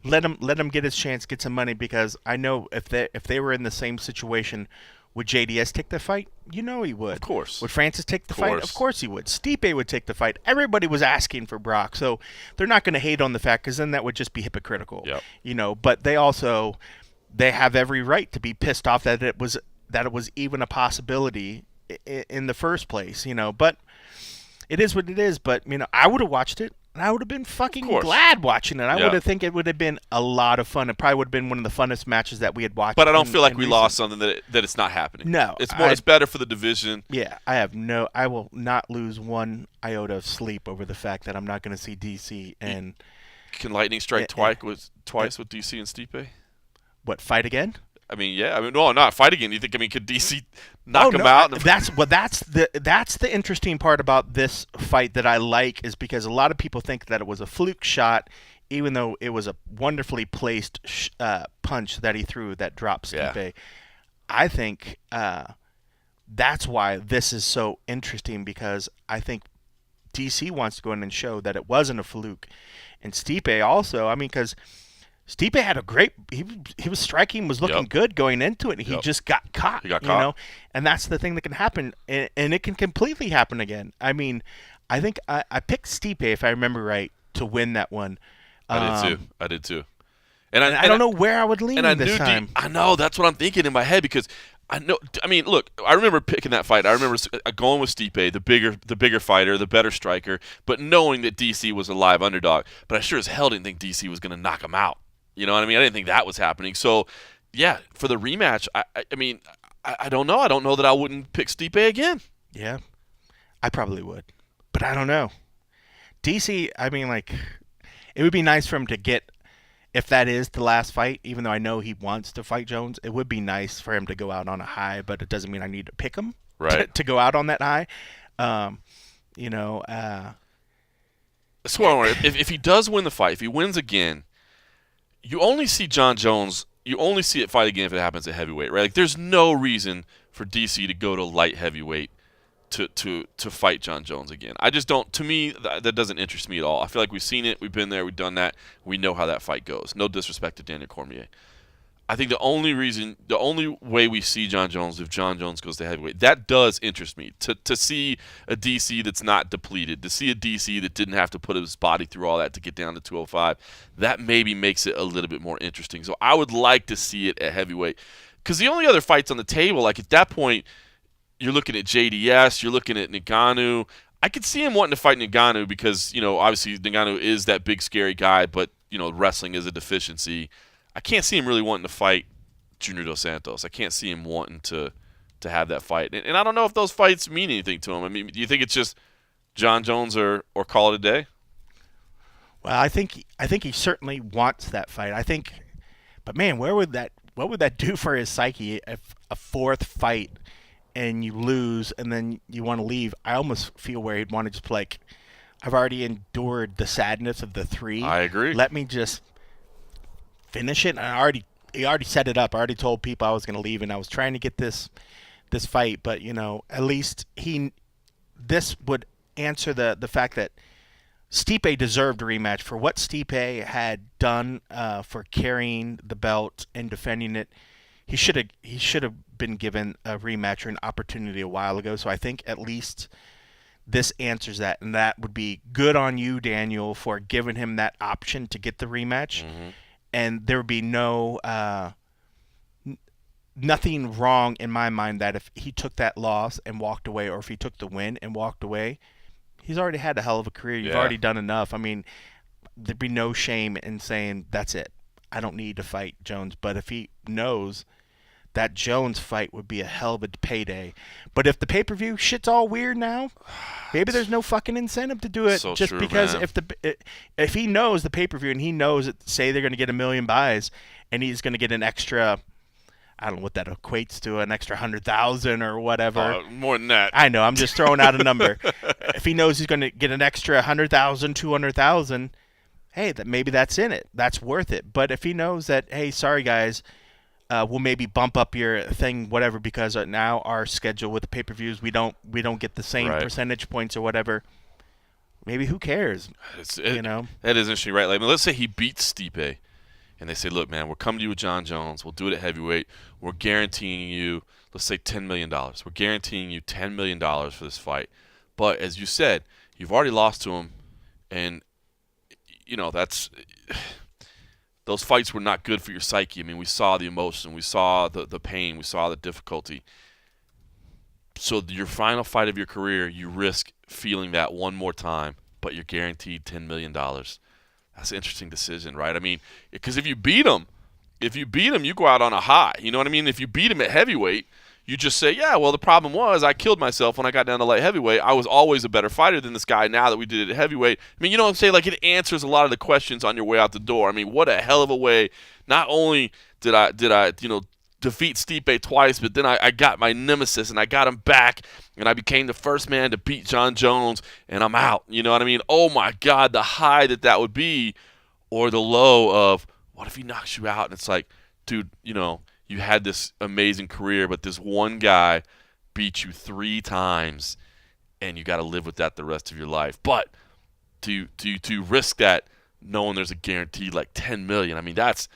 let him get his chance, get some money. Because I know if they were in the same situation, would JDS take the fight? He would. Of course. Would Francis take the fight? Of course he would. Stipe would take the fight. Everybody was asking for Brock, so they're not going to hate on the fact, because then that would just be hypocritical. Yep. But they have every right to be pissed off that it was even a possibility in the first place. But it is what it is. But I would have watched it. And I would have been fucking glad watching it. I would have think it would have been a lot of fun. It probably would have been one of the funnest matches that we had watched. But I don't feel like we lost something that it's not happening. No, it's better for the division. Yeah, I will not lose one iota of sleep over the fact that I'm not going to see DC and. Can lightning strike twice with DC and Stipe? What, fight again? I mean, yeah. I mean, no, not fight again. You think? I mean, could DC knock him out? That's the interesting part about this fight that I like, is because a lot of people think that it was a fluke shot, even though it was a wonderfully placed punch that he threw that dropped Stipe. Yeah. I think that's why this is so interesting, because I think DC wants to go in and show that it wasn't a fluke, and Stipe also. I mean, because Stipe had a great. He was striking, was looking good going into it. He just got caught. He got caught. And that's the thing that can happen, and it can completely happen again. I mean, I think I picked Stipe, if I remember right, to win that one. I did too. And I don't know where I would lean this time. I know, that's what I'm thinking in my head, because I know. I mean, look, I remember picking that fight. I remember going with Stipe, the bigger fighter, the better striker, but knowing that DC was a live underdog. But I sure as hell didn't think DC was going to knock him out. You know what I mean? I didn't think that was happening. So, yeah, for the rematch, I mean, I don't know. I don't know that I wouldn't pick Stipe again. Yeah, I probably would, but I don't know. DC, I mean, like, it would be nice for him to get if that is the last fight, even though I know he wants to fight Jones, it would be nice for him to go out on a high, but it doesn't mean I need to pick him Right. to go out on that high. Um, you know, That's what I wonder. If he does win the fight, if he wins again, you only see John Jones. You only see it fight again if it happens at heavyweight, right? Like, there's no reason for DC to go to light heavyweight to fight John Jones again. I just don't. To me, that doesn't interest me at all. I feel like we've seen it, we've been there, we've done that, we know how that fight goes. No disrespect to Daniel Cormier. I think the only way we see John Jones if John Jones goes to heavyweight, that does interest me. To see a DC that's not depleted, to see a DC that didn't have to put his body through all that to get down to 205, that maybe makes it a little bit more interesting. So I would like to see it at heavyweight. Because the only other fights on the table, like at that point, you're looking at JDS, you're looking at Ngannou. I could see him wanting to fight Ngannou because, obviously Ngannou is that big scary guy, but, wrestling is a deficiency. I can't see him really wanting to fight Junior Dos Santos. I can't see him wanting to have that fight. And I don't know if those fights mean anything to him. I mean, do you think it's just John Jones or call it a day? well, I think he certainly wants that fight. But man, what would that do for his psyche if a fourth fight and you lose and then you want to leave? I almost feel where he'd want to just be like, I've already endured the sadness of the three. I agree. Let me just finish it. And he already set it up. I already told people I was going to leave, and I was trying to get this fight. But at least this would answer the fact that Stipe deserved a rematch for what Stipe had done for carrying the belt and defending it. He should have been given a rematch or an opportunity a while ago. So I think at least this answers that, and that would be good on you, Daniel, for giving him that option to get the rematch. Mm-hmm. And there would be nothing wrong in my mind that if he took that loss and walked away, or if he took the win and walked away, he's already had a hell of a career. You've already done enough. I mean, there'd be no shame in saying, that's it, I don't need to fight Jones. But if he knows that Jones fight would be a hell of a payday. But if the pay-per-view shit's all weird now, maybe there's no fucking incentive to do it. So just true, because man. if he knows the pay-per-view and he knows that, say they're going to get 1 million buys and he's going to get an extra, I don't know what that equates to, an extra 100,000 or whatever. More than that. I know, I'm just throwing out a number. If he knows he's going to get an extra 100,000, 200,000, hey, maybe that's in it. That's worth it. But if he knows that, hey, sorry guys, we'll maybe bump up your thing, whatever, because now our schedule with the pay-per-views, we don't get the same percentage points or whatever. Maybe who cares? That is interesting, right? Like, let's say he beats Stipe, and they say, look, man, we're coming to you with John Jones. We'll do it at heavyweight. We're guaranteeing you, let's say $10 million. We're guaranteeing you $10 million for this fight. But as you said, you've already lost to him, and, that's – those fights were not good for your psyche. I mean, we saw the emotion, we saw the pain, we saw the difficulty. So your final fight of your career, you risk feeling that one more time, but you're guaranteed $10 million. That's an interesting decision, right? I mean, because if you beat him, you go out on a high. You know what I mean? If you beat him at heavyweight, you just say, yeah, well, the problem was I killed myself when I got down to light heavyweight. I was always a better fighter than this guy now that we did it at heavyweight. I mean, you know what I'm saying? Like, it answers a lot of the questions on your way out the door. I mean, what a hell of a way. Not only did I defeat Stipe twice, but then I got my nemesis and I got him back, and I became the first man to beat John Jones, and I'm out. You know what I mean? Oh, my God, the high that would be, or the low of, what if he knocks you out? And it's like, dude, you had this amazing career, but this one guy beat you 3 times, and you got to live with that the rest of your life. But to risk that, knowing there's a guarantee like 10 million, I mean, that's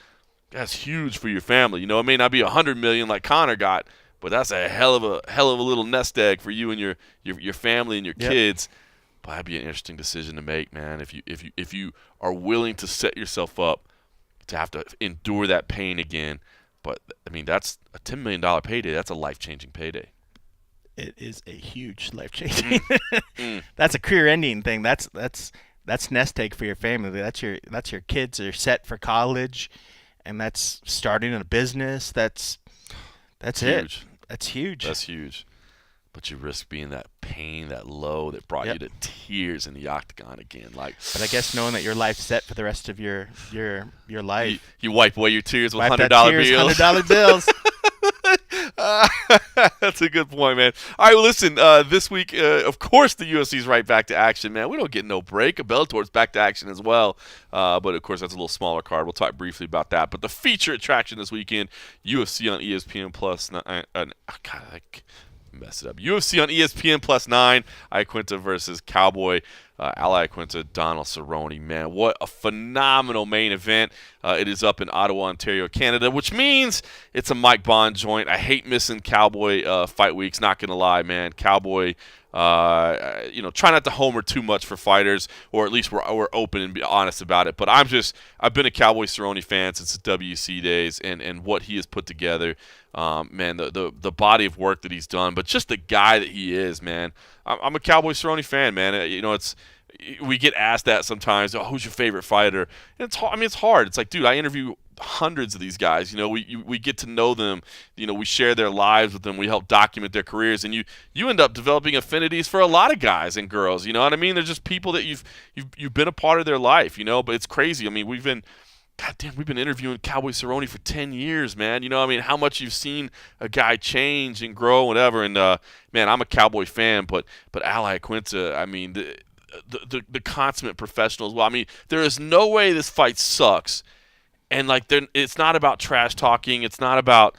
huge for your family. It may not be 100 million like Connor got, but that's a hell of a little nest egg for you and your family and your kids. But that'd be an interesting decision to make, man. If you are willing to set yourself up to have to endure that pain again. But, I mean, that's a $10 million payday. That's a life-changing payday. It is a huge life-changing. That's a career-ending thing. That's nest egg for your family. That's your kids are set for college, and that's starting a business. That's huge. That's huge. That's huge. but you risk being that pain, that low that brought you to tears in the octagon again. But I guess knowing that your life's set for the rest of your life, you wipe away your tears with $100 bills. $100 bills. That's a good point, man. All right, well, listen, this week, of course, the UFC's right back to action, man. We don't get no break. Bellator's back to action as well. But, of course, that's a little smaller card. We'll talk briefly about that. But the feature attraction this weekend, UFC on ESPN Plus. Mess it up. UFC on ESPN Plus 9, Iaquinta versus Cowboy. Iaquinta, Donald, Cerrone. Man, what a phenomenal main event. It is up in Ottawa, Ontario, Canada, which means it's a Mike Bond joint. I hate missing Cowboy fight weeks, not going to lie, man. Cowboy, try not to homer too much for fighters, or at least we're open and be honest about it. But I've been a Cowboy Cerrone fan since the WC days, and what he has put together, man, the body of work that he's done, but just the guy that he is, man. I'm a Cowboy Cerrone fan, man. We get asked that sometimes. Oh, who's your favorite fighter? And it's hard. It's like, dude, I interview hundreds of these guys. We get to know them. We share their lives with them. We help document their careers, and you end up developing affinities for a lot of guys and girls. You know what I mean? They're just people that you've been a part of their life. But it's crazy. I mean, we've been interviewing Cowboy Cerrone for 10 years, man. How much you've seen a guy change and grow, whatever. And man, I'm a Cowboy fan, but Iaquinta, I mean, the consummate professional as well. I mean, there is no way this fight sucks. And it's not about trash talking. It's not about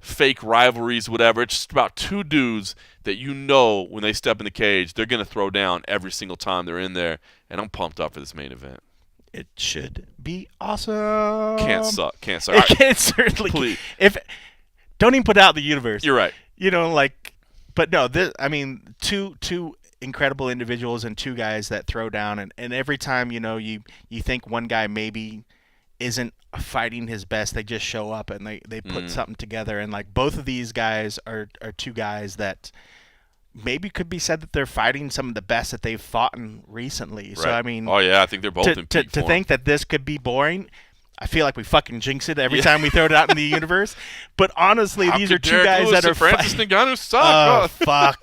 fake rivalries, whatever. It's just about two dudes that when they step in the cage, they're gonna throw down every single time they're in there. And I'm pumped up for this main event. It should be awesome. Can't suck. It can certainly. Please. Don't even put out the universe. You're right. But no. Two incredible individuals and two guys that throw down, and every time you think one guy maybe isn't fighting his best, they just show up and they put something together, and both of these guys are two guys that maybe could be said that they're fighting some of the best that they've fought in recently. Right. So I mean, I think they're both in peak form. To think that this could be boring, I feel like we fucking jinx it every time we throw it out in the universe. But honestly, these are two guys that are Francis Ngannou suck. Oh fuck.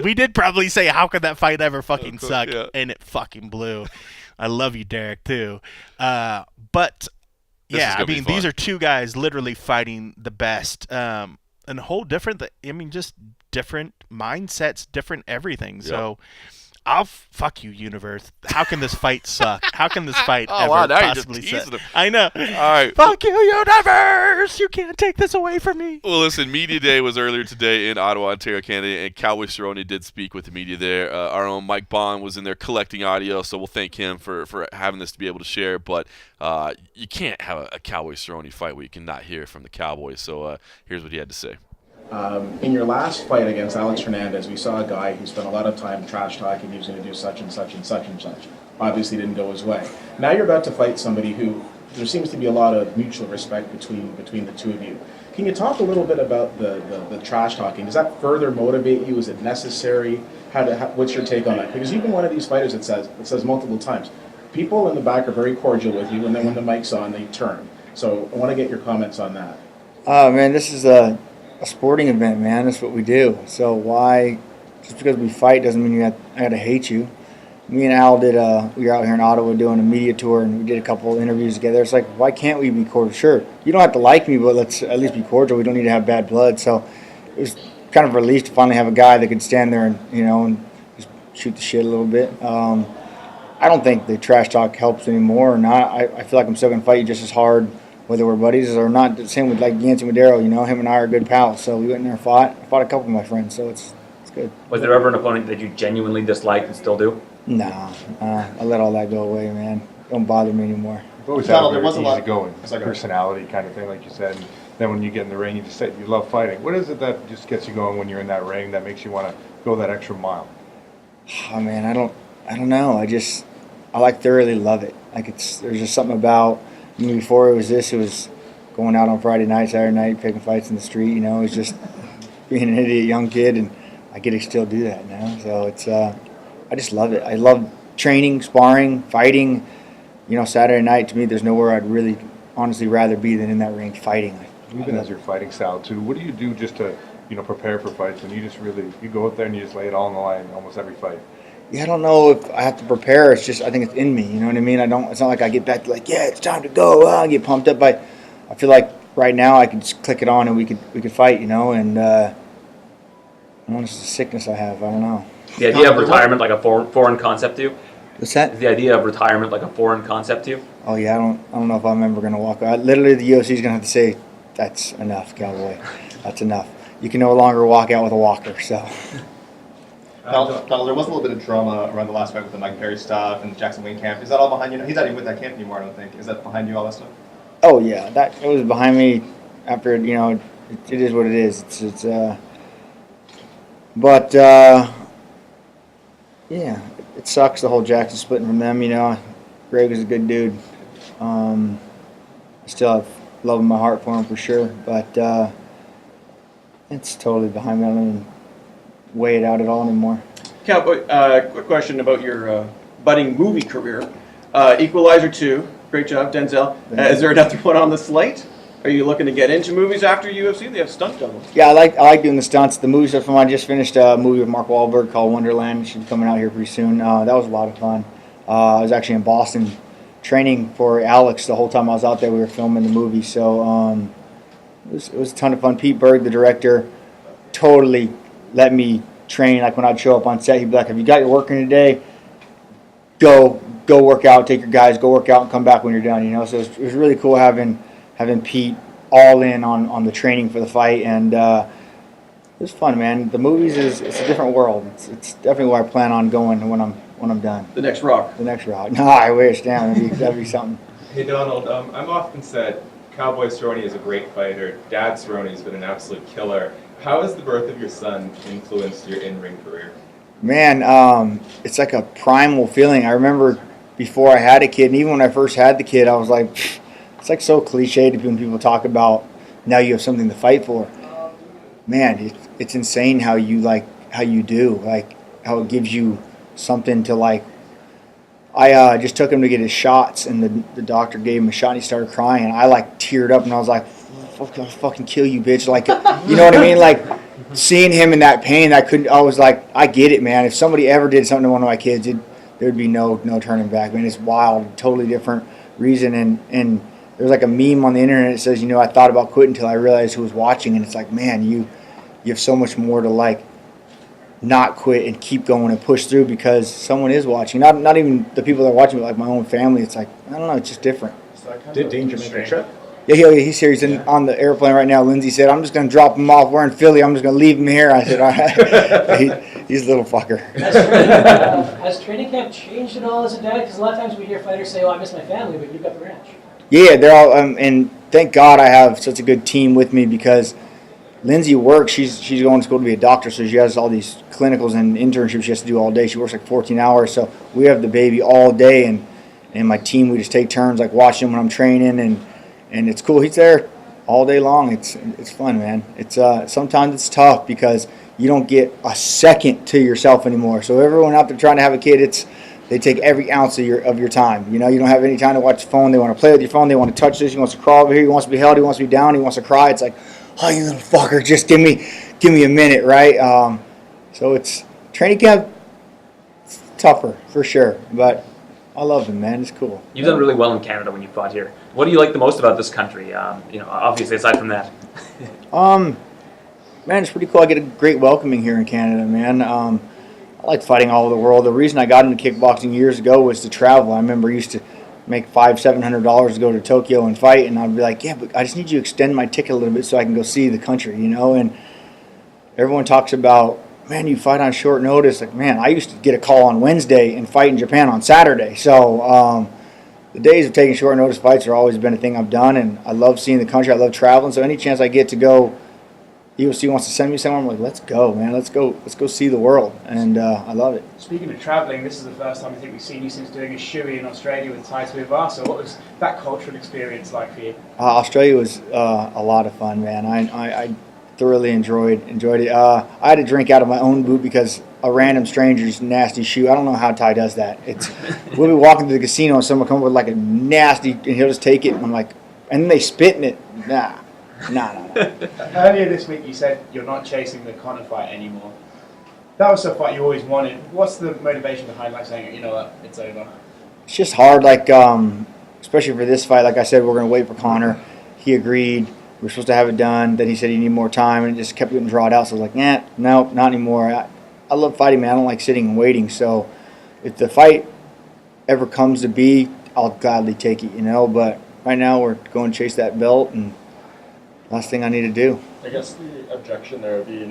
We did probably say, how could that fight ever fucking suck? Yeah. And it fucking blew. I love you, Derek, too. But yeah, I mean, these are two guys literally fighting the best. And a whole different, just different mindsets, different everything. Yep. So I'll fuck you, universe. How can this fight suck? How can this fight ever possibly suck? I know. All right. Fuck you, universe. You can't take this away from me. Well, listen, Media Day was earlier today in Ottawa, Ontario, Canada, and Cowboy Cerrone did speak with the media there. Our own Mike Bond was in there collecting audio, so we'll thank him for having this to be able to share. But you can't have a Cowboy Cerrone fight where you cannot hear from the Cowboys. So here's what he had to say. In your last fight against Alex Hernandez, we saw a guy who spent a lot of time trash talking. He was going to do such and such and such and such. Obviously didn't go his way. Now you're about to fight somebody who there seems to be a lot of mutual respect between the two of you. Can you talk a little bit about the trash talking? Does that further motivate you? Is it necessary? What's your take on that? Because you've been one of these fighters that says multiple times, people in the back are very cordial with you, and then when the mic's on, they turn. So I want to get your comments on that. Man, this is a sporting event, man. That's what we do. So why, just because we fight doesn't mean I got to hate you. Me and Al we were out here in Ottawa doing a media tour, and we did a couple of interviews together. It's like, why can't we be cordial? Sure, you don't have to like me, but let's at least be cordial. We don't need to have bad blood. So it was kind of a relief to finally have a guy that could stand there and, and just shoot the shit a little bit. I don't think the trash talk helps anymore or not. I feel like I'm still going to fight you just as hard whether we're buddies or not. The same with Yancey Madero, him and I are good pals. So we went in there and fought. I fought a couple of my friends, so it's good. Was there ever an opponent that you genuinely disliked and still do? Nah, I let all that go away, man. Don't bother me anymore. You've always had a very easygoing personality kind of thing, like you said. And then when you get in the ring, you just say you love fighting. What is it that just gets you going when you're in that ring that makes you want to go that extra mile? Oh man, I don't know. I thoroughly love it. There's just something about. Before it was going out on Friday night, Saturday night, picking fights in the street. It was just being an idiot young kid, and I get to still do that now. So it's I just love it. I love training, sparring, fighting. Saturday night to me, there's nowhere I'd really honestly rather be than in that ring fighting. Even as your fighting style too, what do you do just to prepare for fights, and you go out there and you just lay it all on the line almost every fight. Yeah, I don't know if I have to prepare. It's just I think it's in me. You know what I mean? It's not like I get back to yeah, it's time to go. I get pumped up. But I feel like right now I could just click it on and we could fight. And I don't know, it's a sickness I have. I don't know. The idea of retirement like a foreign concept to you? What's that? Is the idea of retirement like a foreign concept to you? Oh yeah, I don't know if I'm ever gonna walk out. Literally, the UFC is gonna have to say that's enough, Cowboy. That's enough. You can no longer walk out with a walker. So. Donald, there was a little bit of drama around the last fight with the Mike Perry stuff and Jackson Wayne camp. Is that all behind you? He's not even with that camp anymore, I don't think. Is that behind you, all that stuff? Oh yeah, it was behind me. After it is what it is. Yeah, it sucks the whole Jackson splitting from them. Greg is a good dude. I still have love in my heart for him for sure, but it's totally behind me. I don't even weigh it out at all anymore. Cowboy, quick question about your budding movie career. Equalizer 2, great job, Denzel. Is there another one on the slate? Are you looking to get into movies after UFC? They have stunt doubles. Yeah, I like doing the stunts. The movies are fun. I just finished a movie with Mark Wahlberg called Wonderland. It should be coming out here pretty soon. That was a lot of fun. I was actually in Boston training for Alex the whole time I was out there. We were filming the movie, so it was a ton of fun. Pete Berg, the director, totally let me train. Like when I'd show up on set, he'd be like, "Have you got your work in today? Go work out. Take your guys, go work out, and come back when you're done." So it was really cool having Pete all in on the training for the fight, and it was fun, man. The movies it's a different world. It's definitely where I plan on going when I'm done. The next Rock. The next route. No, I wish. Damn, that'd be something. Hey Donald, I'm often said Cowboy Cerrone is a great fighter. Dad Cerrone has been an absolute killer. How has the birth of your son influenced your in-ring career? Man, it's like a primal feeling. I remember before I had a kid, and even when I first had the kid, I was like, it's like so cliche when people talk about now you have something to fight for. Man, it's insane how you do, like how it gives you something to like. I just took him to get his shots, and the doctor gave him a shot, and he started crying, and I like teared up, and I was like, I'll fucking kill you, bitch. Like, you know what I mean? Like, seeing him in that pain, I was like, I get it, man. If somebody ever did something to one of my kids, there'd be no turning back, man. It's wild, totally different reason, and there's like a meme on the internet that says, I thought about quitting until I realized who was watching, and it's like, man, you have so much more to like not quit and keep going and push through because someone is watching. Not even the people that are watching, but like my own family. It's like, I don't know, it's just different. Did Danger make a trip? Yeah, he's here. He's on the airplane right now. Lindsay said, I'm just going to drop him off. We're in Philly. I'm just going to leave him here. I said, all right. He's a little fucker. Has training camp changed at all as a dad? Because a lot of times we hear fighters say, I miss my family, but you've got the ranch. Yeah, they're all, and thank God I have such a good team with me because Lindsay works. She's going to school to be a doctor, so she has all these clinicals and internships she has to do all day. She works like 14 hours, so we have the baby all day, and my team, we just take turns like watching him when I'm training, and it's cool. He's there all day long. It's fun, man. It's sometimes it's tough because you don't get a second to yourself anymore. So everyone out there trying to have a kid, they take every ounce of your time. You don't have any time to watch the phone. They want to play with your phone. They want to touch this. He wants to crawl over here. He wants to be held. He wants to be down. He wants to cry. It's like, oh, you little fucker, just give me a minute, right? So it's training camp. It's tougher for sure, but I love him, man. It's cool. You've done really well in Canada when you fought here. What do you like the most about this country? Obviously aside from that. Man, it's pretty cool. I get a great welcoming here in Canada, man. I like fighting all over the world. The reason I got into kickboxing years ago was to travel. I remember I used to make $500-700 to go to Tokyo and fight, and I'd be like, yeah, but I just need you to extend my ticket a little bit so I can go see the country, And everyone talks about, man, you fight on short notice. Like, man, I used to get a call on Wednesday and fight in Japan on Saturday. So the days of taking short notice fights have always been a thing I've done, and I love seeing the country. I love traveling. So any chance I get to go, UFC wants to send me somewhere, I'm like, let's go, man. Let's go see the world, and I love it. Speaking of travelling, this is the first time I think we've seen you since doing a shoey in Australia with Tai Tuivasa. So what was that cultural experience like for you? Australia was a lot of fun, man. I thoroughly enjoyed it. I had to drink out of my own boot because a random stranger's nasty shoe. I don't know how Ty does that. We'll be walking to the casino and someone come up with like a nasty, and he'll just take it, and I'm like, and then they spit in it. Nah. No. Earlier this week, you said you're not chasing the Conor fight anymore. That was a fight you always wanted. What's the motivation behind like saying, you know what, it's over? It's just hard, like, especially for this fight. Like I said, we're going to wait for Conor. He agreed. We were supposed to have it done. Then he said he needed more time, and it just kept getting drawn out. So I was like, no, not anymore. I love fighting, man. I don't like sitting and waiting. So if the fight ever comes to be, I'll gladly take it, But right now we're going to chase that belt, and last thing I need to do. I guess the objection there would be,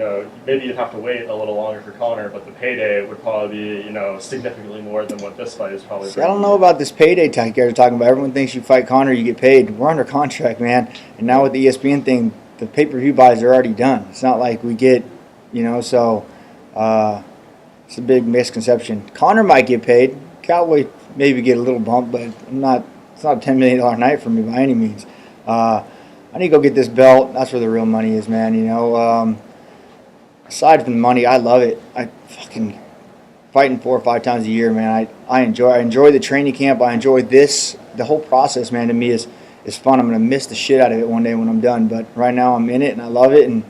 maybe you'd have to wait a little longer for Conor, but the payday would probably be, significantly more than what this fight is probably. See, I don't know about this payday talk you guys are talking about. Everyone thinks you fight Conor, you get paid. We're under contract, man. And now with the ESPN thing, the pay-per-view buys are already done. It's not like we get, so it's a big misconception. Conor might get paid. Cowboy maybe get a little bump, but it's not a $10 million night for me by any means. I need to go get this belt. That's where the real money is, man. Aside from the money, I love it. I fucking fighting 4 or 5 times a year, man. I enjoy the training camp. I enjoy this. The whole process, man, to me is fun. I'm gonna miss the shit out of it one day when I'm done. But right now I'm in it and I love it. And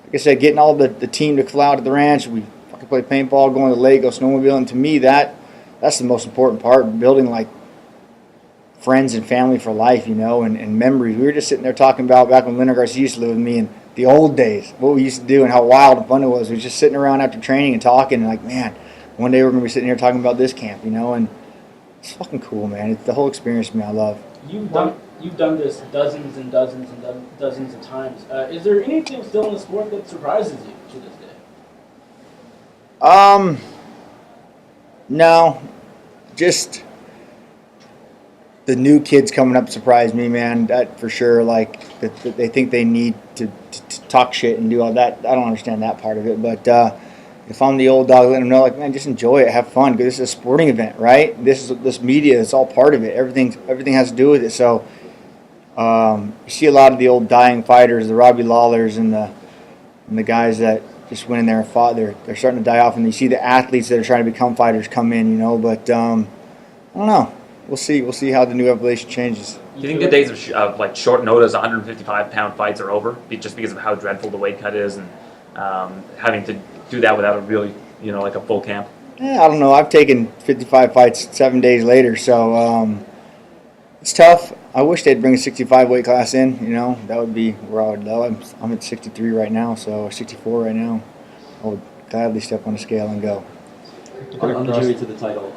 like I said, getting all the team to fly out to the ranch, we fucking play paintball, go on the lake, go snowmobile, and to me that's the most important part. Building like friends and family for life, and memories. We were just sitting there talking about back when Leonard Garcia used to live with me and the old days, what we used to do and how wild and fun it was. We were just sitting around after training and talking and like, man, one day we're going to be sitting here talking about this camp, and it's fucking cool, man. It's the whole experience for me. I love. You've done this dozens and dozens and dozens of times. Is there anything still in the sport that surprises you to this day? No, just the new kids coming up surprised me, man. That for sure. Like that they think they need to talk shit and do all that. I don't understand that part of it. But if I'm the old dog, let them know, like, man, just enjoy it, have fun. Because this is a sporting event, right? This media is all part of it. Everything has to do with it. So you see a lot of the old dying fighters, the Robbie Lawlers and the guys that just went in there and fought. They're starting to die off, and you see the athletes that are trying to become fighters come in, But I don't know. We'll see. We'll see how the new evolution changes. Do you think the days of like short notice 155-pound fights are over, just because of how dreadful the weight cut is, and having to do that without a really, like a full camp? Yeah, I don't know. I've taken 55 fights 7 days later, so it's tough. I wish they'd bring a 65 weight class in. That would be where I would go. I'm at 63 right now, so 64 right now. I would gladly step on the scale and go. On the journey to the title,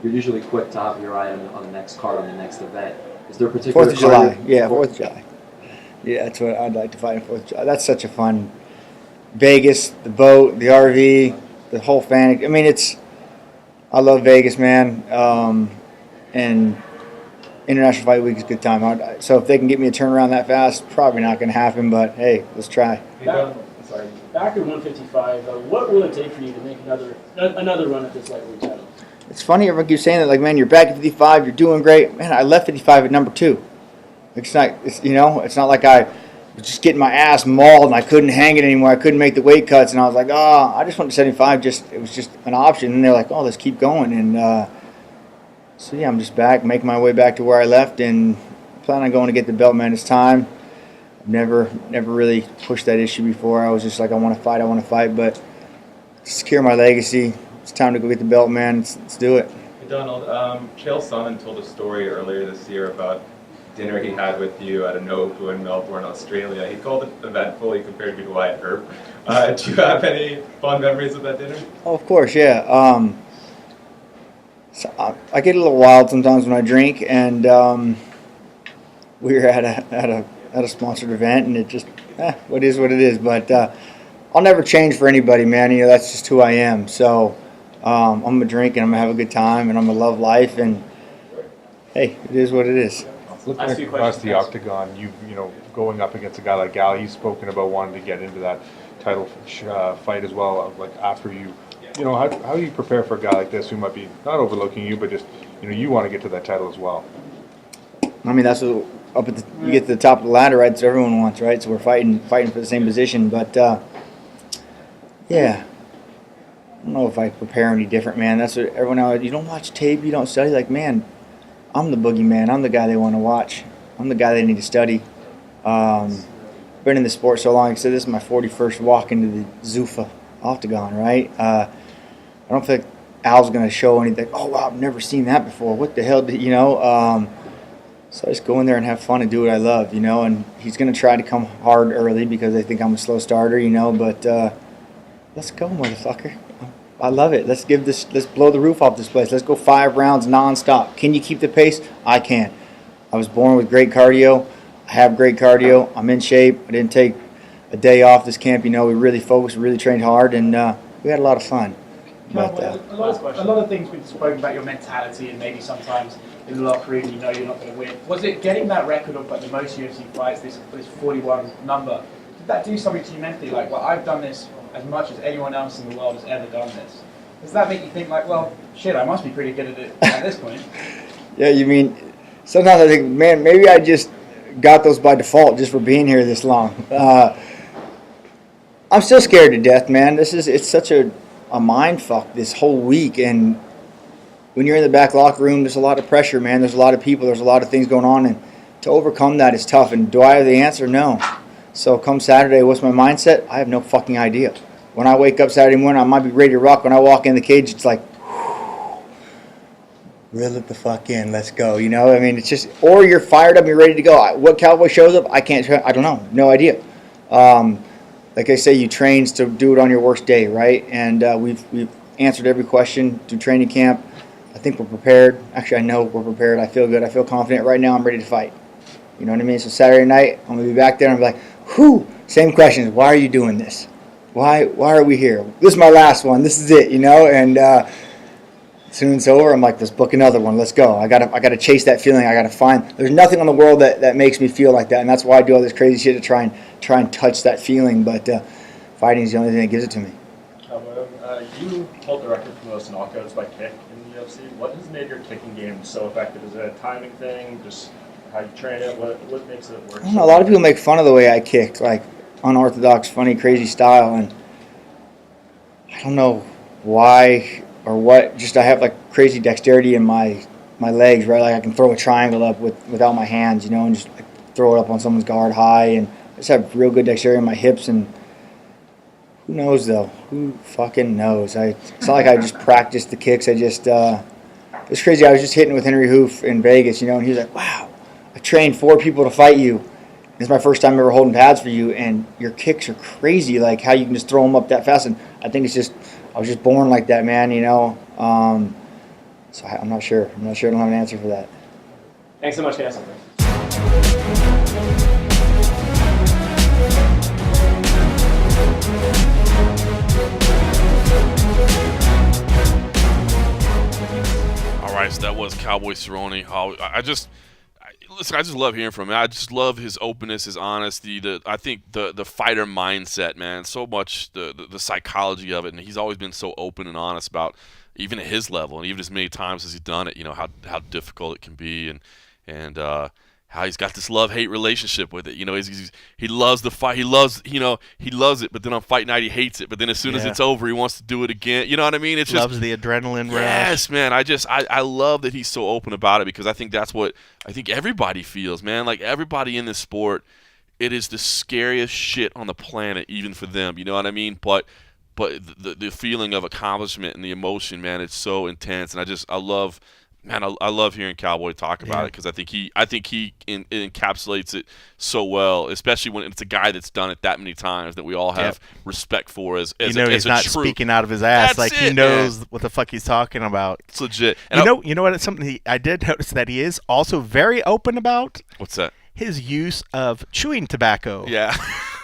you're usually quick to have your eye on the next card, on the next event. Is there a particular 4th of July? Yeah, 4th of July. Yeah, that's what I'd like to fight on 4th of July. That's such a fun. Vegas, the boat, the RV, the whole fan. I mean, I love Vegas, man. And International Fight Week is a good time. So if they can get me a turnaround that fast, probably not going to happen. But hey, let's try. Back at 155, what will it take for you to make another run at this lightweight title? It's funny, everyone keeps saying that, like, man, you're back at 55, you're doing great. Man, I left 55 at number 2. It's not like I was just getting my ass mauled and I couldn't hang it anymore. I couldn't make the weight cuts, and I was like, I just went to 75. It was just an option, and they're like, let's keep going. And so yeah, I'm just back, making my way back to where I left, and plan on going to get the belt, man. It's time. Never really pushed that issue before. I was just like, I want to fight, but secure my legacy. It's time to go get the belt, man. Let's do it. Hey Donald, Chael Sonnen told a story earlier this year about dinner he had with you at a Nobu in Melbourne, Australia. He called it eventful. He compared you to Wyatt Earp. Do you have any fond memories of that dinner? Oh, of course, yeah. So I get a little wild sometimes when I drink, and we were at a sponsored event, and it just, what is what it is. But I'll never change for anybody, man. That's just who I am. So I'm going to drink, and I'm going to have a good time, and I'm going to love life, and hey, it is what it is. Looking across the octagon, you going up against a guy like Gal, he's spoken about wanting to get into that title fight as well. Like after you how do you prepare for a guy like this who might be not overlooking you, but just you want to get to that title as well? I mean, that's what you get to the top of the ladder, right? So everyone wants, right? So we're fighting for the same position, but yeah. I don't know if I prepare any different, man. That's what everyone else. You don't watch tape, you don't study. Like, man, I'm the boogeyman. I'm the guy they want to watch. I'm the guy they need to study. been in the sport so long. Like I said, this is my 41st walk into the Zuffa octagon, right? I don't think Al's going to show anything. Oh, wow, I've never seen that before. What the hell did, you know? So I just go in there and have fun and do what I love, you know, and he's going to try to come hard early because I think I'm a slow starter, you know, but let's go, motherfucker. I love it. Let's blow the roof off this place. Let's go 5 rounds nonstop. Can you keep the pace? I can. I was born with great cardio. I have great cardio. I'm in shape. I didn't take a day off this camp, you know. We really focused, really trained hard, and we had a lot of fun. But, a lot of things we've spoken about, your mentality, and maybe sometimes in the locker room you know you're not going to win. Was it getting that record of like the most UFC fights, this 41 number, did that do something to you mentally? Like, well, I've done this as much as anyone else in the world has ever done this. Does that make you think like, well, shit, I must be pretty good at it at this point? Yeah, you mean, sometimes I think, man, maybe I just got those by default just for being here this long. I'm still scared to death, man. It's such a mind fuck this whole week, and when you're in the back locker room, there's a lot of pressure, man. There's a lot of people, there's a lot of things going on, and to overcome that is tough. And do I have the answer? No. So come Saturday, what's my mindset? I have no fucking idea. When I wake up Saturday morning, I might be ready to rock. When I walk in the cage, it's like, reel it the fuck in, let's go. You know, I mean, it's just, or you're fired up, you're ready to go. What Cowboy shows up, I don't know, no idea. Like I say, you train to do it on your worst day, right? And we've answered every question through training camp. I think we're prepared. Actually, I know we're prepared. I feel good. I feel confident. Right now, I'm ready to fight. You know what I mean? So Saturday night, I'm going to be back there and I'm like, whew, same questions. Why are you doing this? Why are we here? This is my last one. This is it, you know? And as soon as it's over, I'm like, let's book another one. Let's go. I gotta chase that feeling. I gotta find. There's nothing in the world that makes me feel like that, and that's why I do all this crazy shit to try and touch that feeling. But fighting is the only thing that gives it to me. You hold the record for most knockouts by kick in the UFC. What has made your kicking game so effective? Is it a timing thing? Just how you train it? What makes it work? I don't know, a lot of people make fun of the way I kick, like unorthodox, funny, crazy style, and I don't know why or what. Just I have like crazy dexterity in my legs, right? Like I can throw a triangle up without my hands, you know, and just like throw it up on someone's guard high, and I just have real good dexterity in my hips. And who knows though? Who fucking knows? It's not like I just practiced the kicks. It's crazy. I was just hitting with Henry Hoof in Vegas, you know, and he was like, "Wow, I trained 4 people to fight you. It's my first time ever holding pads for you, and your kicks are crazy. Like how you can just throw them up that fast." And I think it's just I was just born like that, man. You know. So I'm not sure. I don't have an answer for that. Thanks so much, guys. All right, so that was Cowboy Cerrone. I just love hearing from him. I just love his openness, his honesty. I think the fighter mindset, man. So much the psychology of it, and he's always been so open and honest about even at his level, and even as many times as he's done it. You know how difficult it can be, and how he's got this love-hate relationship with it. You know, he loves the fight. He loves it, but then on fight night he hates it. But then as soon as it's over, he wants to do it again. You know what I mean? It's just loves the adrenaline rush. Yes, man. I love that he's so open about it, because I think that's what I think everybody feels, man. Like everybody in this sport, it is the scariest shit on the planet, even for them. You know what I mean? But the feeling of accomplishment and the emotion, man, it's so intense. And I love. Man, I love hearing Cowboy talk about it, because I think he encapsulates it so well, especially when it's a guy that's done it that many times that we all have respect for as you know, he's not speaking out of his ass. Like he knows what the fuck he's talking about. It's legit. And you know what? It's something I did notice that he is also very open about. What's that? His use of chewing tobacco. Yeah.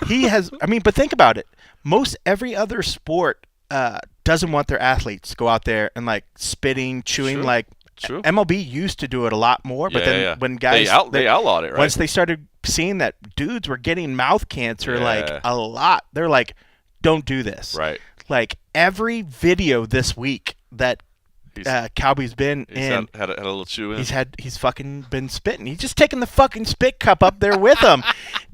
He has. I mean, but think about it. Most every other sport doesn't want their athletes to go out there and like spitting, chewing, True. like. True. MLB used to do it a lot more, but then when guys they outlawed it, right? Once they started seeing that dudes were getting mouth cancer like a lot, they're like, "Don't do this." Right. Like every video this week that Cowboy's been in, had a little chew in. He's fucking been spitting. He's just taking the fucking spit cup up there with him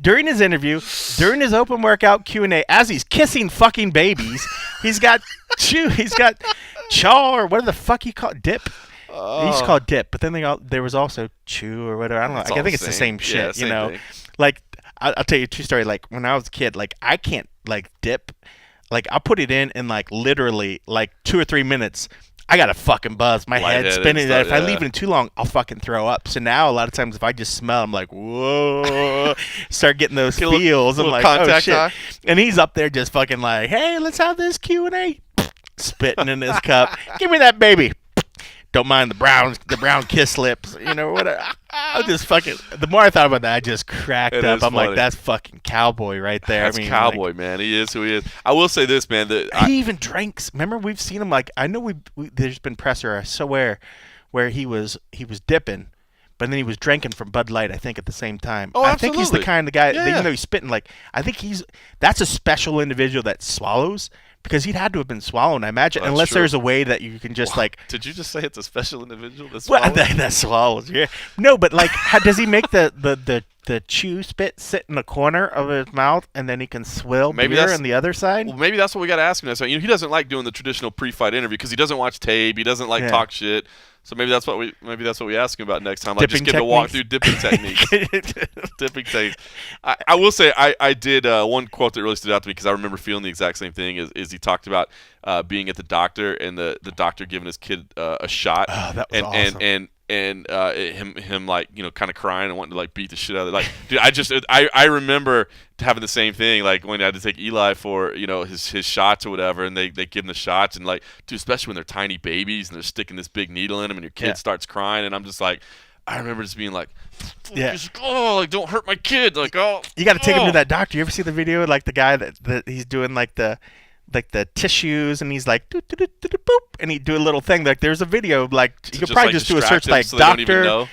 during his interview, during his open workout Q&A, as he's kissing fucking babies. He's got chew. He's got chaw, or what the fuck he call it? Dip. He's called dip, but then there was also chew or whatever. I don't know. I think it's the same shit, you know. Thing. Like I'll tell you a true story. Like when I was a kid, like I can't like dip. Like I'll put it in like literally like 2 or 3 minutes. I got a fucking buzz. My head's spinning. If I leave it in too long, I'll fucking throw up. So now a lot of times if I just smell, I'm like, whoa, start getting those feels. I'm like, oh shit. And he's up there just fucking like, hey, let's have this Q&A. Spitting in his cup. Give me that baby. Don't mind the brown kiss lips. You know what? I just fucking. The more I thought about that, I just cracked up. I'm like, that's fucking Cowboy right there. That's Cowboy, like, man. He is who he is. I will say this, man. He even drinks. Remember, we've seen him. Like, I know we there's been presser, I swear, where he was dipping, but then he was drinking from Bud Light. I think at the same time. Oh, absolutely. I think he's the kind of guy. Yeah. Even though he's spitting, like, I think that's a special individual that swallows. Because he'd had to have been swallowing, I imagine, unless there's a way that you can just like. Did you just say it's a special individual that swallows? Well, that swallows, yeah. No, but like, does he make the chew spit sit in the corner of his mouth and then he can swill beer on the other side? Well, maybe that's what we got to ask him. So, he doesn't like doing the traditional pre-fight interview because he doesn't watch tape. He doesn't like talk shit. So maybe that's what we ask him about next time. Like, just get to walk through dipping techniques. Dipping techniques. I will say I did one quote that really stood out to me because I remember feeling the exact same thing. Is he talked about being at the doctor and the doctor giving his kid a shot. Oh, that was awesome. And him like kind of crying and wanting to like beat the shit out of it. Like, dude, I remember having the same thing, like when I had to take Eli for his shots or whatever, and they give him the shots, and like, dude, especially when they're tiny babies and they're sticking this big needle in them and your kid starts crying, and I'm just like, I remember just being like, like, don't hurt my kid, like, oh, you got to take him to that doctor. You ever see the video, like the guy that he's doing like the tissues, and he's like, boop, and he do a little thing. Like, there's a video, like, you could probably just do a search, like, so doctor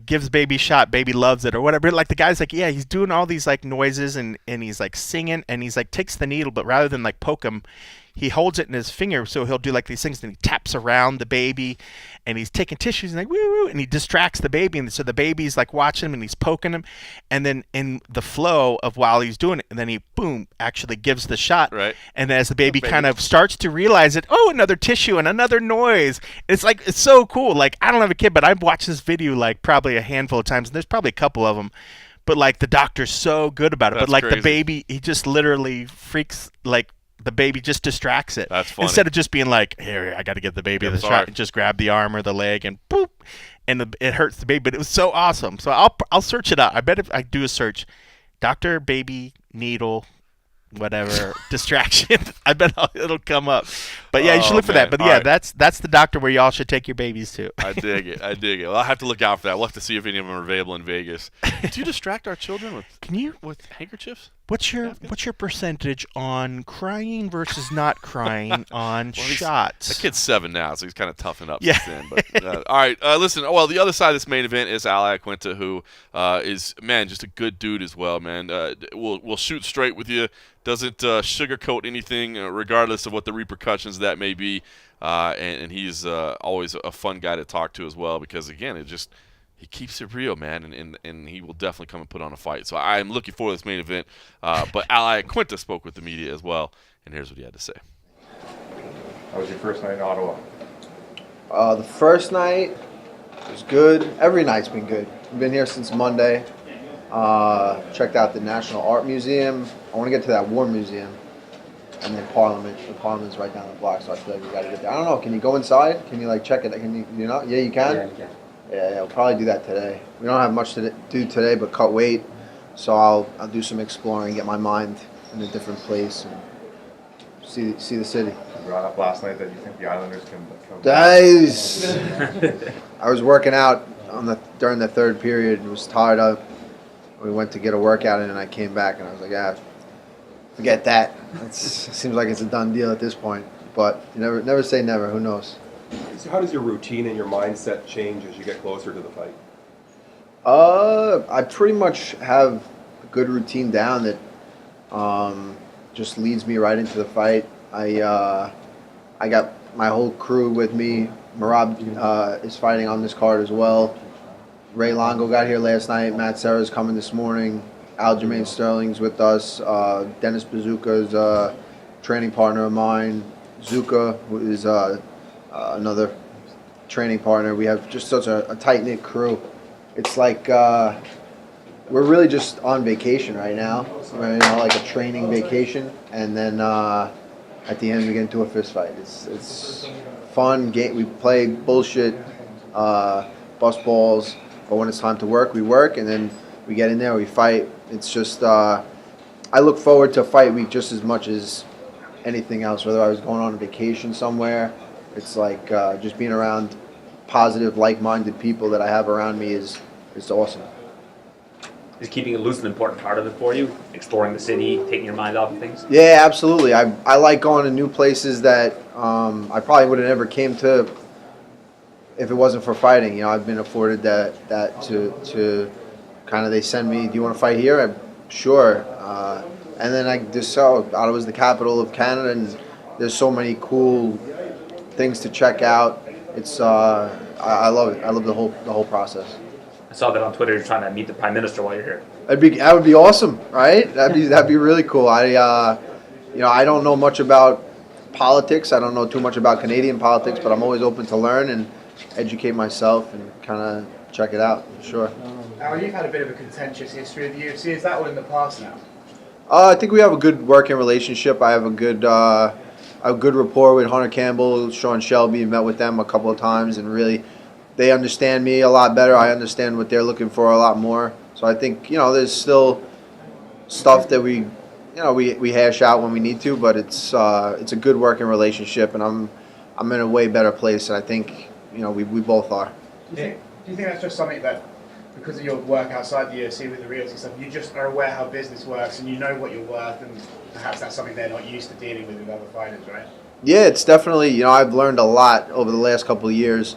gives baby shot, baby loves it, or whatever. Like, the guy's like, yeah, he's doing all these, like, noises, and he's, like, singing, and he's, like, takes the needle, but rather than, like, poke him, he holds it in his finger, so he'll do, like, these things, and he taps around the baby, and he's taking tissues, and like, woo, and he distracts the baby, and so the baby's, like, watching him, and he's poking him, and then in the flow of while he's doing it, and then he, boom, actually gives the shot, right, and as the baby kind of starts to realize it, another tissue and another noise. It's like, it's so cool. Like, I don't have a kid, but I've watched this video, like, probably a handful of times, and there's probably a couple of them, but, like, the doctor's so good about it. That's but, like, crazy. The baby, he just literally freaks, like, the baby just distracts it. That's funny. Instead of just being like, here, I got to give the baby the shot, and just grab the arm or the leg and boop, and it hurts the baby. But it was so awesome. So I'll search it out. I bet if I do a search, doctor, baby, needle, whatever, distraction, I bet it'll come up. But yeah, you should look for that. But yeah, that's the doctor where y'all should take your babies to. I dig it. Well, I'll have to look out for that. We'll have to see if any of them are available in Vegas. Do you distract our children with handkerchiefs? What's your percentage on crying versus not crying on shots? The kid's 7 now, so he's kind of toughened up since then. But, all right, listen. Well, the other side of this main event is Iaquinta, who is, man, just a good dude as well, man. Will shoot straight with you. Doesn't sugarcoat anything, regardless of what the repercussions of that may be. And he's always a fun guy to talk to as well, because again, he keeps it real, man, and he will definitely come and put on a fight. So I'm looking forward to this main event. But Iaquinta spoke with the media as well, and here's what he had to say. How was your first night in Ottawa? The first night was good. Every night's been good. I've been here since Monday. Checked out the National Art Museum. I want to get to that War Museum. And then Parliament. The Parliament's right down the block, so I feel like we got to get there. I don't know. Can you go inside? Can you, like, check it? Can you not? Yeah, you can? Yeah, you can. Yeah, we'll probably do that today. We don't have much to do today but cut weight, so I'll do some exploring, get my mind in a different place, and see the city. You brought up last night that you think the Islanders can come back. I was working out during the third period and was tired up. We went to get a workout in, and I came back, and I was like, forget that. It seems like it's a done deal at this point, but you never say never. Who knows? So how does your routine and your mindset change as you get closer to the fight? I pretty much have a good routine down that just leads me right into the fight. I got my whole crew with me. Marab is fighting on this card as well. Ray Longo got here last night. Matt Serra's coming this morning. Aljamain Sterling's with us. Dennis Bazooka is a training partner of mine. Zuka, who is another training partner. We have just such a tight-knit crew. It's like we're really just on vacation right now. Like a training vacation, and then at the end we get into a fist fight. It's fun game. We play bullshit bus balls, but when it's time to work, we work, and then we get in there, we fight. It's just I look forward to fight week just as much as anything else. Whether I was going on a vacation somewhere, it's like just being around positive, like-minded people that I have around me is awesome. Is keeping it loose an important part of it for you? Exploring the city, taking your mind off of things? Yeah, absolutely. I like going to new places that I probably would have never came to if it wasn't for fighting. I've been afforded that to kind of, they send me, do you want to fight here? Sure. And then I just saw Ottawa's the capital of Canada, and there's so many cool things to check out. It's I love it. I love the whole process. I saw that on Twitter. You're trying to meet the Prime Minister while you're here. That would be awesome, right? That'd be really cool. I don't know much about politics. I don't know too much about Canadian politics, but I'm always open to learn and educate myself and kind of check it out. Sure. Now, you've had a bit of a contentious history of the UFC. Is that all in the past now? I think we have a good working relationship. I have a good rapport with Hunter Campbell, Sean Shelby. Met with them a couple of times, and really, they understand me a lot better. I understand what they're looking for a lot more. So I think there's still stuff that we hash out when we need to, but it's a good working relationship, and I'm in a way better place, and I think we both are. Do you think that's just something that, because of your work outside the UFC with the realty stuff, you just are aware how business works and you know what you're worth, and perhaps that's something they're not used to dealing with other fighters, right? Yeah, it's definitely, I've learned a lot over the last couple of years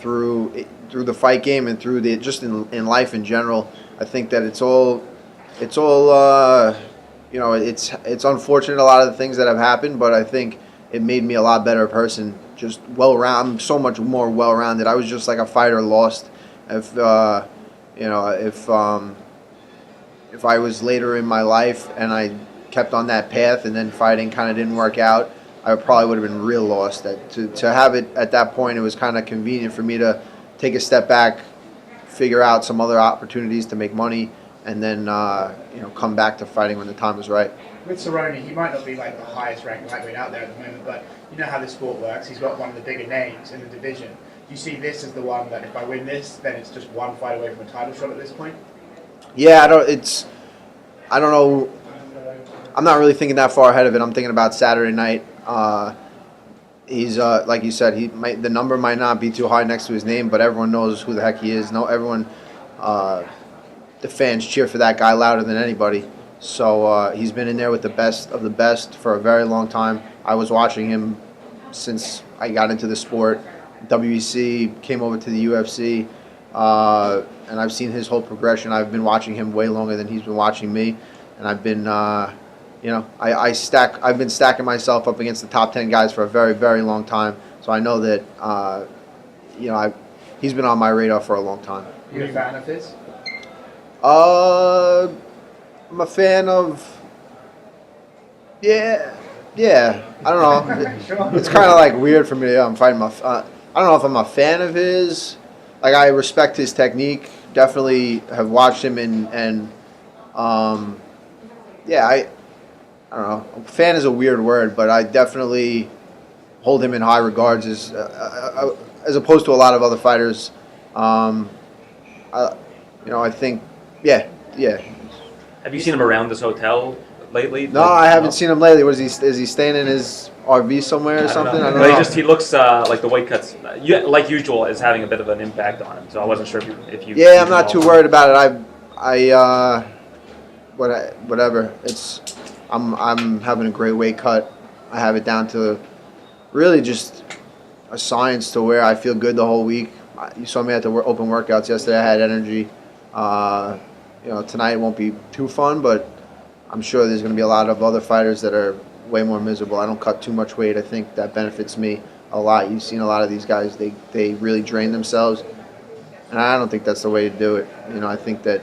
through the fight game and through just in life in general. I think that it's unfortunate, a lot of the things that have happened, but I think it made me a lot better person, just I'm so much more well-rounded. I was just like a fighter lost. If I was later in my life and I kept on that path and then fighting kind of didn't work out, I probably would have been real lost. To have it at that point, it was kind of convenient for me to take a step back, figure out some other opportunities to make money, and then come back to fighting when the time was right. With Cerrone, he might not be like the highest ranked lightweight out there at the moment, but you know how this sport works. He's got one of the bigger names in the division. Do you see this as the one that if I win this, then it's just one fight away from a title shot at this point? Yeah, I don't know. I'm not really thinking that far ahead of it. I'm thinking about Saturday night. He's like you said, the number might not be too high next to his name, but everyone knows who the heck he is. Everyone, the fans cheer for that guy louder than anybody. So he's been in there with the best of the best for a very long time. I was watching him since I got into the sport. WEC, came over to the UFC, and I've seen his whole progression. I've been watching him way longer than he's been watching me, and I've been, I've been stacking myself up against the top 10 guys for a very, very long time. So I know that, he's been on my radar for a long time. You a fan of his? I'm a fan of, yeah. I don't know. Sure. It's kind of like weird for me. I'm fighting I don't know if I'm a fan of his. Like, I respect his technique. Definitely have watched him and I don't know. Fan is a weird word, but I definitely hold him in high regards as opposed to a lot of other fighters. I think, yeah. Have you seen him around this hotel lately? No, I haven't seen him lately. Is he staying in his RV somewhere or something? I don't know. He looks like the weight cuts, like usual, is having a bit of an impact on him. So I wasn't sure if you. Yeah, I'm not too worried about it. Whatever. I'm having a great weight cut. I have it down to really just a science to where I feel good the whole week. You saw me at the open workouts yesterday. I had energy. Tonight won't be too fun, but I'm sure there's going to be a lot of other fighters that are way more miserable. I don't cut too much weight. I think that benefits me a lot. You've seen a lot of these guys, they really drain themselves, and I don't think that's the way to do it. I think that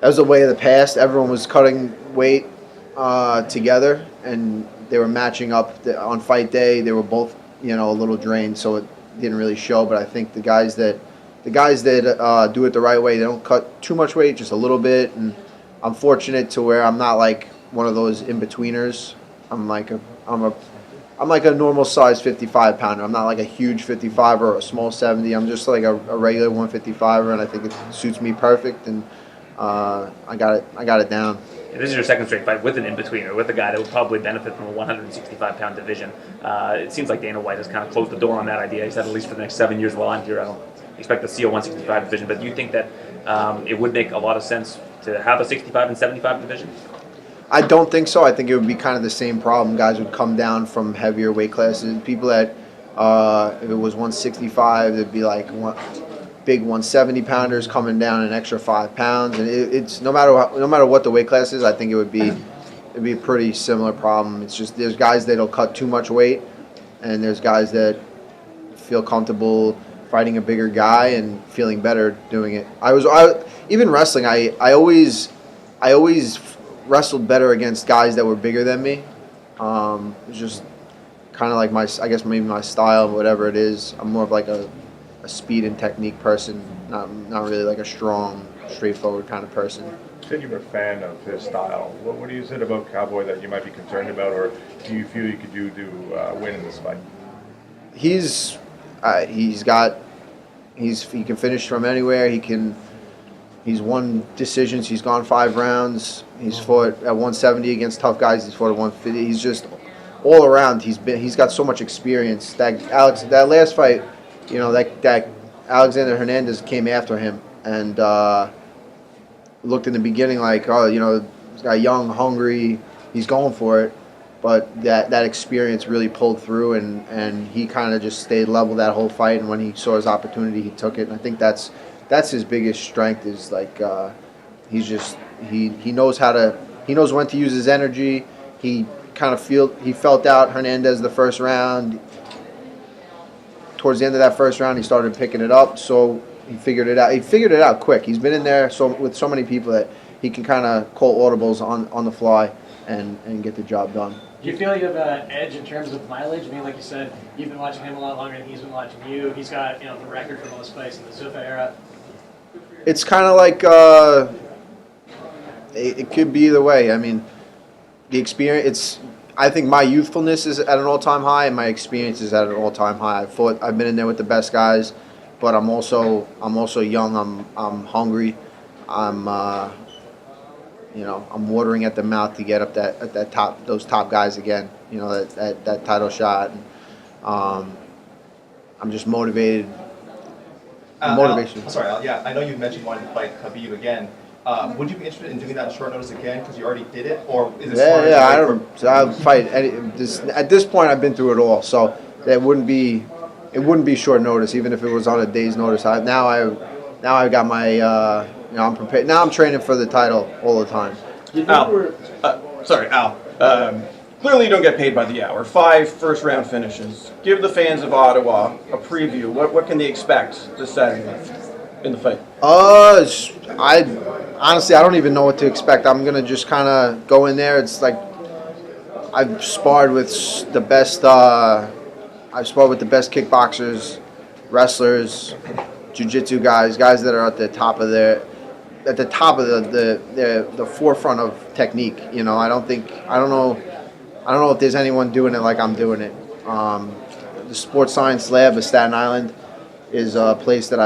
was the way of the past. Everyone was cutting weight together, and they were matching up on fight day. They were both, a little drained, so it didn't really show. But I think the guys that the guys that do it the right way, they don't cut too much weight, just a little bit. And I'm fortunate to where I'm not like one of those in betweeners. I'm like a normal size 55 pounder. I'm not like a huge 55 or a small 70. I'm just like a regular 155er, and I think it suits me perfect. And I got it down. And this is your second straight fight with an in-betweener, with a guy that would probably benefit from a 165-pound division. It seems like Dana White has kind of closed the door on that idea. He said at least for the next 7 years while I'm here, I don't expect to see a 165 division. But do you think that it would make a lot of sense to have a 65 and 75 division? I don't think so. I think it would be kind of the same problem. Guys would come down from heavier weight classes. People that, if it was 165, it'd be like big 170 pounders coming down an extra 5 pounds. And it's no matter what the weight class is, I think it'd be a pretty similar problem. It's just there's guys that'll cut too much weight, and there's guys that feel comfortable fighting a bigger guy and feeling better doing it. Even wrestling, I always wrestled better against guys that were bigger than me. It's just kind of like I guess maybe my style, whatever it is. I'm more of like a speed and technique person, not really like a strong, straightforward kind of person. You said you were a fan of his style. What do you said about Cowboy that you might be concerned about, or do you feel you could do to win in this fight? He can finish from anywhere. He's won decisions. He's gone 5 rounds. He's fought at 170 against tough guys. He's fought at 150. He's just all around. He's got so much experience. That last fight, that Alexander Hernandez came after him and looked in the beginning like, this guy young, hungry. He's going for it. But that experience really pulled through, and he kind of just stayed level that whole fight. And when he saw his opportunity, he took it. And I think that's his biggest strength is like he knows when to use his energy. He felt out Hernandez the first round. Towards the end of that first round, he started picking it up. So he figured it out. He figured it out quick. He's been in there with so many people that he can kind of call audibles on the fly and get the job done. Do you feel you have an edge in terms of mileage? I mean, like you said, you've been watching him a lot longer than he's been watching you. He's got the record for most fights in the Zuffa era. It's kind of like it could be either way. I mean, the experience. I think my youthfulness is at an all-time high, and my experience is at an all-time high. I've been in there with the best guys, but I'm also young. I'm hungry. I'm watering at the mouth to get up those top guys again. That title shot. And, I'm just motivated. Motivation. Sorry, Al, yeah, I know you mentioned wanting to fight Khabib again. Would you be interested in doing that on short notice again because you already did it, or is it smarter? I'll fight. At this point, I've been through it all, so it wouldn't be short notice, even if it was on a day's notice. Now I got my. I'm prepared. Now I'm training for the title all the time. Al, clearly you don't get paid by the hour. 5 first-round finishes. Give the fans of Ottawa a preview. What can they expect this Saturday in the fight? I don't even know what to expect. I'm gonna just kind of go in there. It's like I've sparred with the best. I've sparred with the best kickboxers, wrestlers, jiu-jitsu guys that are at the top of the forefront of technique. I don't know if there's anyone doing it like I'm doing it. The Sports Science Lab of Staten Island is a place that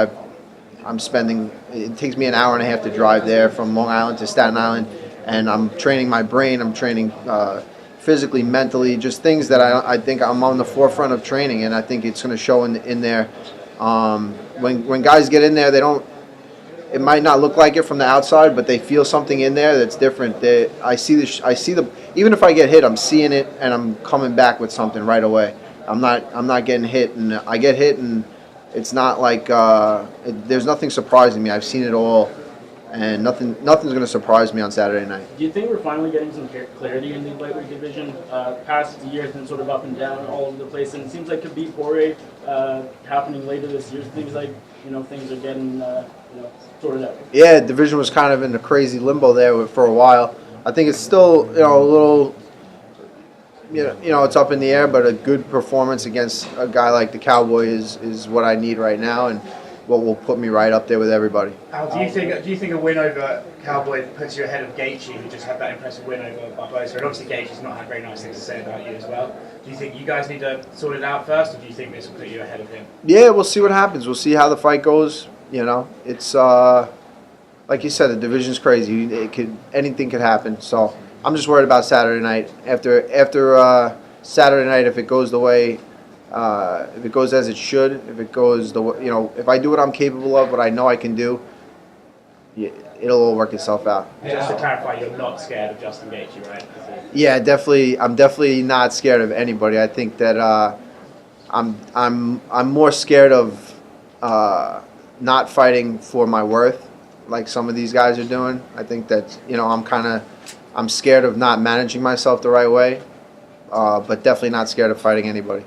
I'm spending. It takes me an hour and a half to drive there from Long Island to Staten Island, and I'm training my brain. I'm training physically, mentally, just things that I think I'm on the forefront of training, and I think it's going to show in there. When guys get in there, they don't. It might not look like it from the outside, but they feel something in there that's different. I see the. Even if I get hit, I'm seeing it, and I'm coming back with something right away. I'm not getting hit, and I get hit, and it's not like there's nothing surprising me. I've seen it all, and nothing's going to surprise me on Saturday night. Do you think we're finally getting some clarity in the lightweight division? Past year has been sort of up and down all over the place, and it seems like Khabib Poirier happening later this year. Seems like things are getting sorted out. Yeah, division was kind of in a crazy limbo there for a while. I think it's still a little. It's up in the air, but a good performance against a guy like the Cowboy is what I need right now. And what will put me right up there with everybody. Al, do you think a win over Cowboy puts you ahead of Gaethje, who just had that impressive win over Barbosa? And obviously Gaethje's not had very nice things to say about you as well. Do you think you guys need to sort it out first, or do you think this will put you ahead of him? Yeah, we'll see what happens. We'll see how the fight goes. You know, it's like you said, the division's crazy. Anything could happen. So I'm just worried about Saturday night. After Saturday night, if it goes the way, if it goes as it should, if it goes if I do what I'm capable of, what I know I can do, it'll all work itself out. Just to clarify, you're not scared of Justin Gaethje, right? Yeah, definitely. I'm definitely not scared of anybody. I think that I'm more scared of not fighting for my worth, like some of these guys are doing. I think that I'm scared of not managing myself the right way, but definitely not scared of fighting anybody.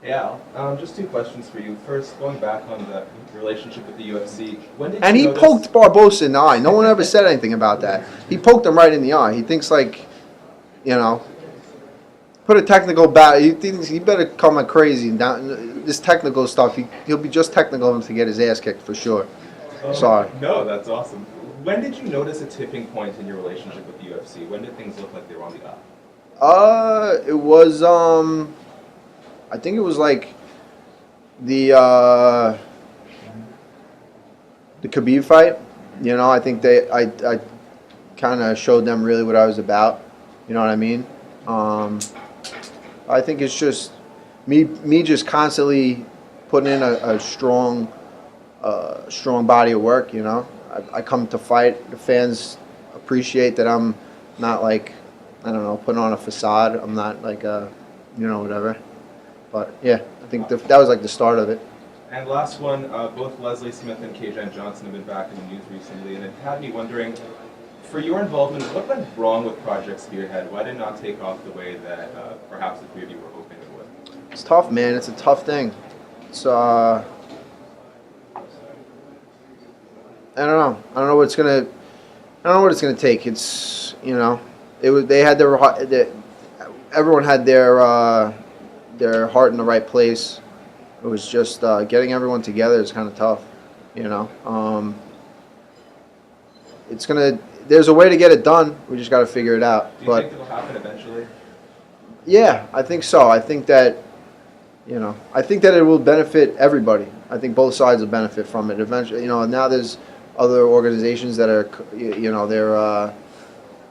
Yeah, just 2 questions for you. First, going back on the relationship with the UFC, when did And you he notice... poked Barbosa in the eye. No one ever said anything about that. He poked him right in the eye. He thinks put a technical bat. He thinks he better come like crazy. Down this technical stuff, he'll be just technical to get his ass kicked for sure. Sorry. No, that's awesome. When did you notice a tipping point in your relationship with the UFC? When did things look like they were on the up? It was I think it was like the Khabib fight. I think I kind of showed them really what I was about. You know what I mean? I think it's just me just constantly putting in a strong body of work. I come to fight. The fans appreciate that I'm not like, I don't know, putting on a facade. I'm not like whatever. But yeah, I think that was like the start of it. And last one, both Leslie Smith and K-Jan Johnson have been back in the news recently, and it had me wondering, for your involvement, what went wrong with Project Spearhead? Why did it not take off the way that perhaps the 3 of you were hoping it would? It's tough, man. It's a tough thing. It's I don't know. I don't know what it's gonna take. It's they had everyone had their heart in the right place. It was just getting everyone together is kind of tough. There's a way to get it done. We just got to figure it out. Do you think it'll happen eventually? Yeah, I think so. I think that it will benefit everybody. I think both sides will benefit from it eventually. Now there's other organizations that are, they're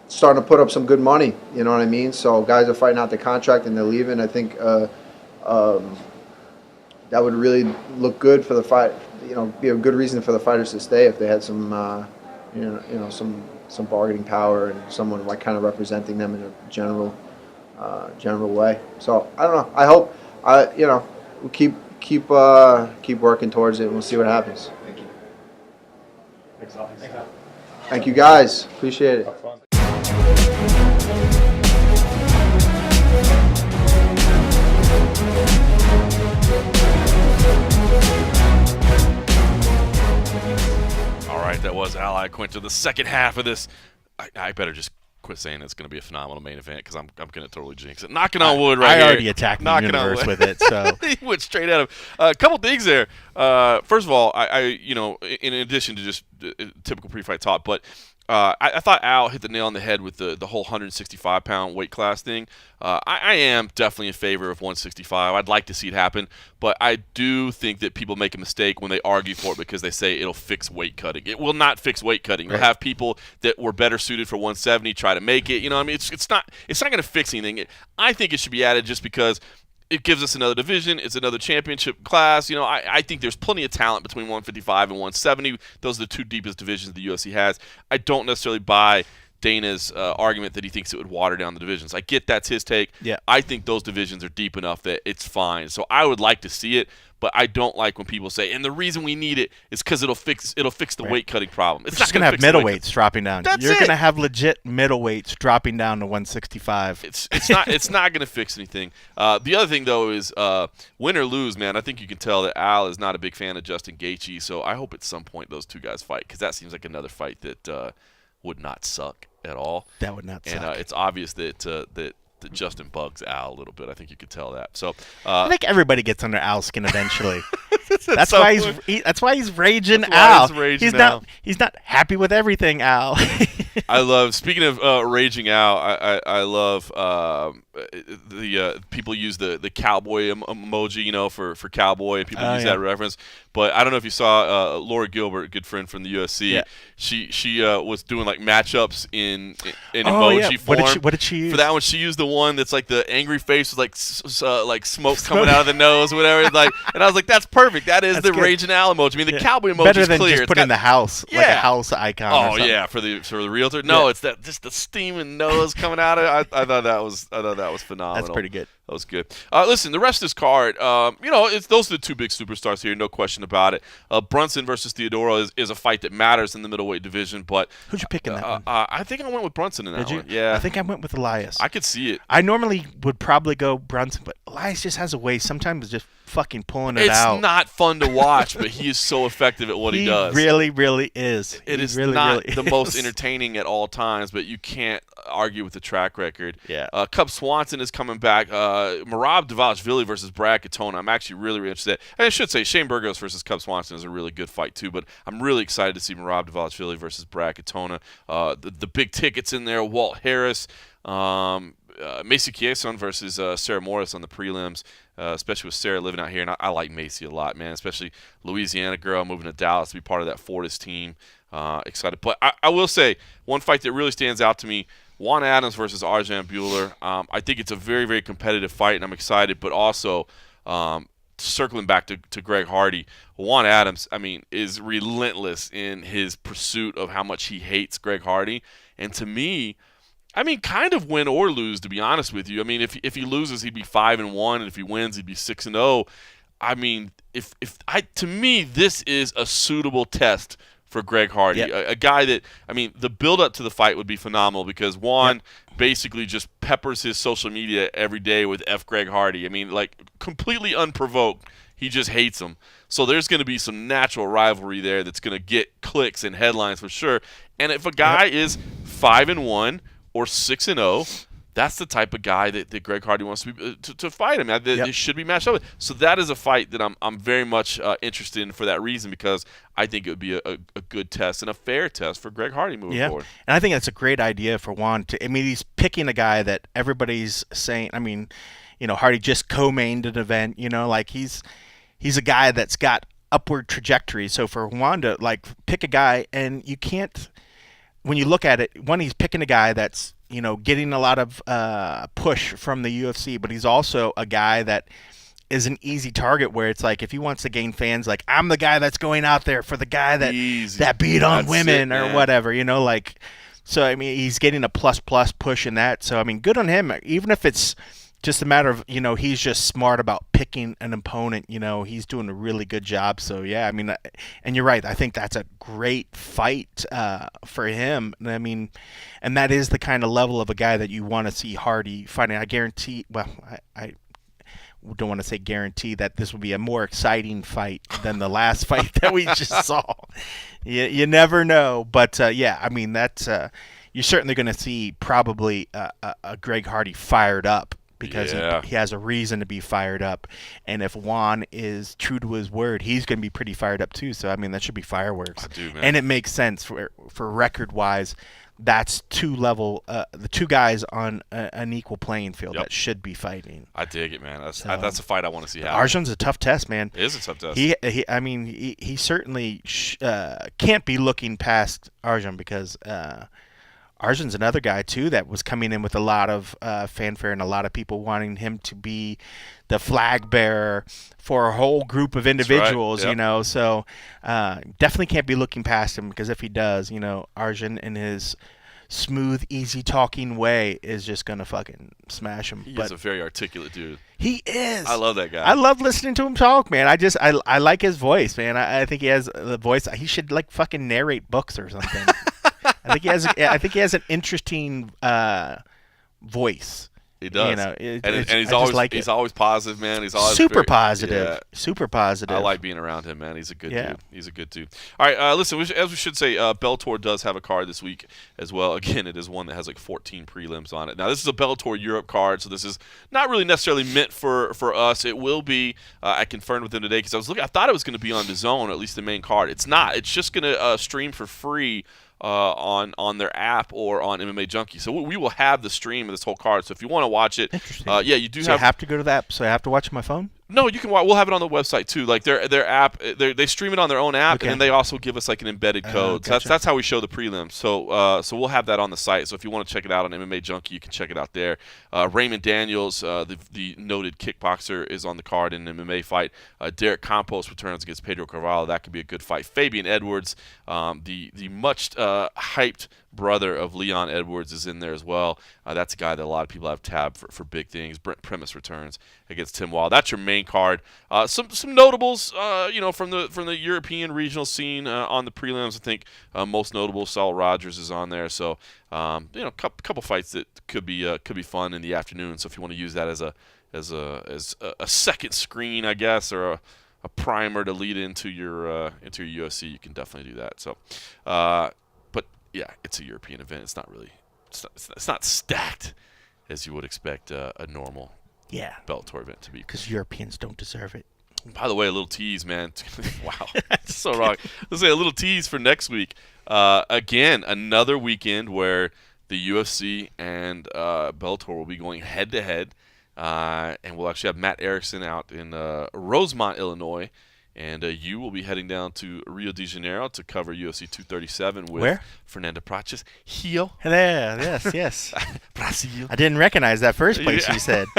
starting to put up some good money. You know what I mean? So guys are fighting out the contract and they're leaving. I think that would really look good for the fight. Be a good reason for the fighters to stay if they had some, some bargaining power and someone like kind of representing them in a general way. So I don't know. I hope we'll keep working towards it and we'll see what happens. Thank you. Thanks, Thank you guys. Appreciate it. That was Al Iaquinta. The second half of this, I better just quit saying it's going to be a phenomenal main event because I'm going to totally jinx it. Knocking on wood right here. I already attacked the universe with it, so he went straight at him. A couple things there. First of all, I in addition to just typical pre-fight talk, but I thought Al hit the nail on the head with the whole 165-pound weight class thing. I am definitely in favor of 165. I'd like to see it happen, but I do think that people make a mistake when they argue for it because they say it'll fix weight cutting. It will not fix weight cutting. You'll have people that were better suited for 170 try to make it. It's not going to fix anything. I think it should be added just because it gives us another division. It's another championship class. I think there's plenty of talent between 155 and 170. Those are the 2 deepest divisions the UFC has. I don't necessarily buy Dana's argument that he thinks it would water down the divisions. I get that's his take. Yeah. I think those divisions are deep enough that it's fine. So I would like to see it, but I don't like when people say, and the reason we need it is because it'll fix the weight cutting problem. It's just going to have middleweights dropping down. You're going to have legit middleweights dropping down to 165. It's not going to fix anything. The other thing though is win or lose, man. I think you can tell that Al is not a big fan of Justin Gaethje. So I hope at some point those 2 guys fight because that seems like another fight that would not suck at all. That would not suck. And it's obvious that that Justin bugs Al a little bit. I think you could tell that. So I think everybody gets under Al's skin eventually. That's so why that's why he's raging Al. He's not happy with everything, Al. I love. Speaking of raging Al, I love the people use the cowboy emoji, for cowboy, and people use that reference. But I don't know if you saw Laura Gilbert, a good friend from the UFC. Yeah. She was doing like matchups in emoji form. What did she use? For that one, she used the one that's like the angry face with like smoke coming out of the nose, or whatever. And I was like, that's perfect. That is the raging Al emoji. I mean, the cowboy emoji better is than clear. just put in the house, like a house icon. Oh or something. yeah, for the realtor. No, it's that just the steaming nose coming out of it. I thought that was phenomenal. That's pretty good. That was good. Listen, the rest of this card, those are the two big superstars here, no question about it. Brunson versus Theodoro is a fight that matters in the middleweight division, but who'd you pick in that one? I think I went with Brunson in that Did you? one. Yeah, I think I went with Elias. I could see it. I normally would probably go Brunson, but Elias just has a way sometimes just fucking pulling it out. It's not fun to watch, but he is so effective at what he does. He really, really is. It is really, not really the most entertaining at all times, but you can't argue with the track record. Yeah. Cub Swanson is coming back. Merab Dvalishvili versus Brad Katona. I'm actually really, really interested. And I should say Shane Burgos versus Cub Swanson is a really good fight too, but I'm really excited to see Merab Dvalishvili versus Brad Katona. The big tickets in there, Walt Harris, Macy Chiasson versus Sarah Morris on the prelims, especially with Sarah living out here. And I like Macy a lot, man, especially Louisiana girl moving to Dallas to be part of that Fortis team. Excited. But I will say one fight that really stands out to me, Juan Adams versus Arjan Bueller. I think it's a very, very competitive fight, and I'm excited. But also, circling back to Greg Hardy, Juan Adams, is relentless in his pursuit of how much he hates Greg Hardy. And to me, kind of win or lose, to be honest with you. If he loses, he'd be 5-1, and if he wins, he'd be 6-0. To me, this is a suitable test for Greg Hardy, a guy that the build up to the fight would be phenomenal because Juan basically just peppers his social media every day with F Greg Hardy. Completely unprovoked. He just hates him. So there's going to be some natural rivalry there that's going to get clicks and headlines for sure. And if a guy is 5-1 or 6-0, that's the type of guy that Greg Hardy wants to fight him. It should be matched up with. So that is a fight that I'm very much interested in for that reason because I think it would be a good test and a fair test for Greg Hardy moving forward. And I think that's a great idea for Juan. He's picking a guy that everybody's saying. Hardy just co-mained an event. He's a guy that's got upward trajectory. So for Juan to pick a guy, and you can't. When you look at it, he's picking a guy that's getting a lot of push from the UFC, but he's also a guy that is an easy target where it's if he wants to gain fans, I'm the guy that's going out there for the guy that beat on women or whatever, So, he's getting a plus push in that. So, good on him. Even if it's just a matter of, he's just smart about picking an opponent, he's doing a really good job. So, yeah, and you're right. I think that's a great fight for him. And that is the kind of level of a guy that you want to see Hardy fighting. I guarantee, I don't want to say guarantee that this will be a more exciting fight than the last fight that we just saw. You never know. But, that's you're certainly going to see probably a Greg Hardy fired up. Because he has a reason to be fired up. And if Juan is true to his word, he's going to be pretty fired up too. So, that should be fireworks. I do, man. And it makes sense for record-wise. That's the two guys on an equal playing field that should be fighting. I dig it, man. That's a fight I want to see happen. Arjan's a tough test, man. It is a tough test. He certainly can't be looking past Arjan because Arjan's another guy, too, that was coming in with a lot of fanfare and a lot of people wanting him to be the flag bearer for a whole group of individuals, So definitely can't be looking past him because if he does, Arjan in his smooth, easy-talking way is just going to fucking smash him. He's a very articulate dude. He is. I love that guy. I love listening to him talk, man. I like his voice, man. I think he has the voice. He should, fucking narrate books or something. I think he has an interesting voice. He does. You know, and he's I always just like he's always positive, man. He's always super very, positive. Yeah. Super positive. I like being around him, man. He's a good Yeah. dude. He's a good dude. All right, listen, as we should say, Bellator does have a card this week as well. Again, it is one that has like 14 prelims on it. Now, this is a Bellator Europe card, so this is not really necessarily meant for us. It will be. I confirmed with him today because I was looking. I thought it was going to be on DAZN, or at least the main card. It's not. It's just going to stream for free on their app or on MMA Junkie. So we will have the stream of this whole card. So if you want to watch it, yeah, you do So I have to go to the app. So I have to watch my phone. No, you can. We'll have it on the website too. Like their app, they stream it on their own app, and then they also give us like an embedded code. So Gotcha. that's how we show the prelims. So we'll have that on the site. So if you want to check it out on MMA Junkie, you can check it out there. Raymond Daniels, the noted kickboxer, is on the card in an MMA fight. Derek Campos returns against Pedro Carvalho. That could be a good fight. Fabian Edwards, the much hyped brother of Leon Edwards, is in there as well. That's a guy that a lot of people have tabbed for big things. Brent Primus returns against Tim Wild. That's your main card. Some notables, from the European regional scene on the prelims. I think most notable, Saul Rogers is on there. So a couple fights that could be fun in the afternoon. So if you want to use that as a second screen, I guess, or a primer to lead into your UFC, you can definitely do that. So, but yeah, it's a European event. It's not really, it's not stacked as you would expect a normal Bellator event to be. Because Europeans don't deserve it. By the way, a little tease, man. Wow, that's so wrong. Let's say a little tease for next week. Again, another weekend where the UFC and Bellator will be going head to head, and we'll actually have Matt Erickson out in Rosemont, Illinois. And you will be heading down to Rio de Janeiro to cover UFC 237 with Where? Fernando Prates. Rio. There, yes. Brazil. I didn't recognize that first place you said.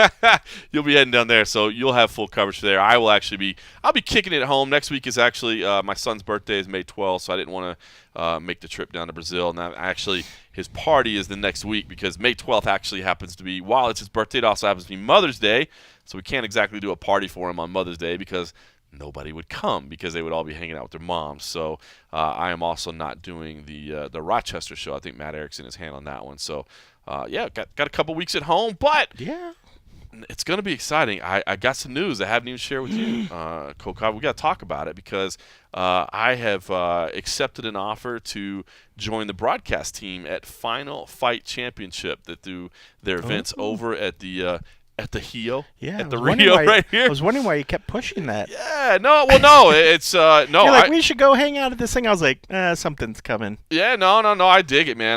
You'll be heading down there, so you'll have full coverage there. I'll be kicking it at home. Next week is actually my son's birthday is May 12th, so I didn't want to make the trip down to Brazil. And his party is the next week because May 12th actually happens to be, while it's his birthday, it also happens to be Mother's Day, so we can't exactly do a party for him on Mother's Day because nobody would come because they would all be hanging out with their moms. So I am also not doing the Rochester show. I think Matt Erickson is handling that one. So got a couple weeks at home, but it's going to be exciting. I got some news I haven't even shared with you, Kokov. We got to talk about it because I have accepted an offer to join the broadcast team at Final Fight Championship that do their events over at the Rio, at the Rio right here. I was wondering why you kept pushing that. Yeah, no, it's no. You're like, we should go hang out at this thing. I was like, something's coming. Yeah, no, I dig it, man.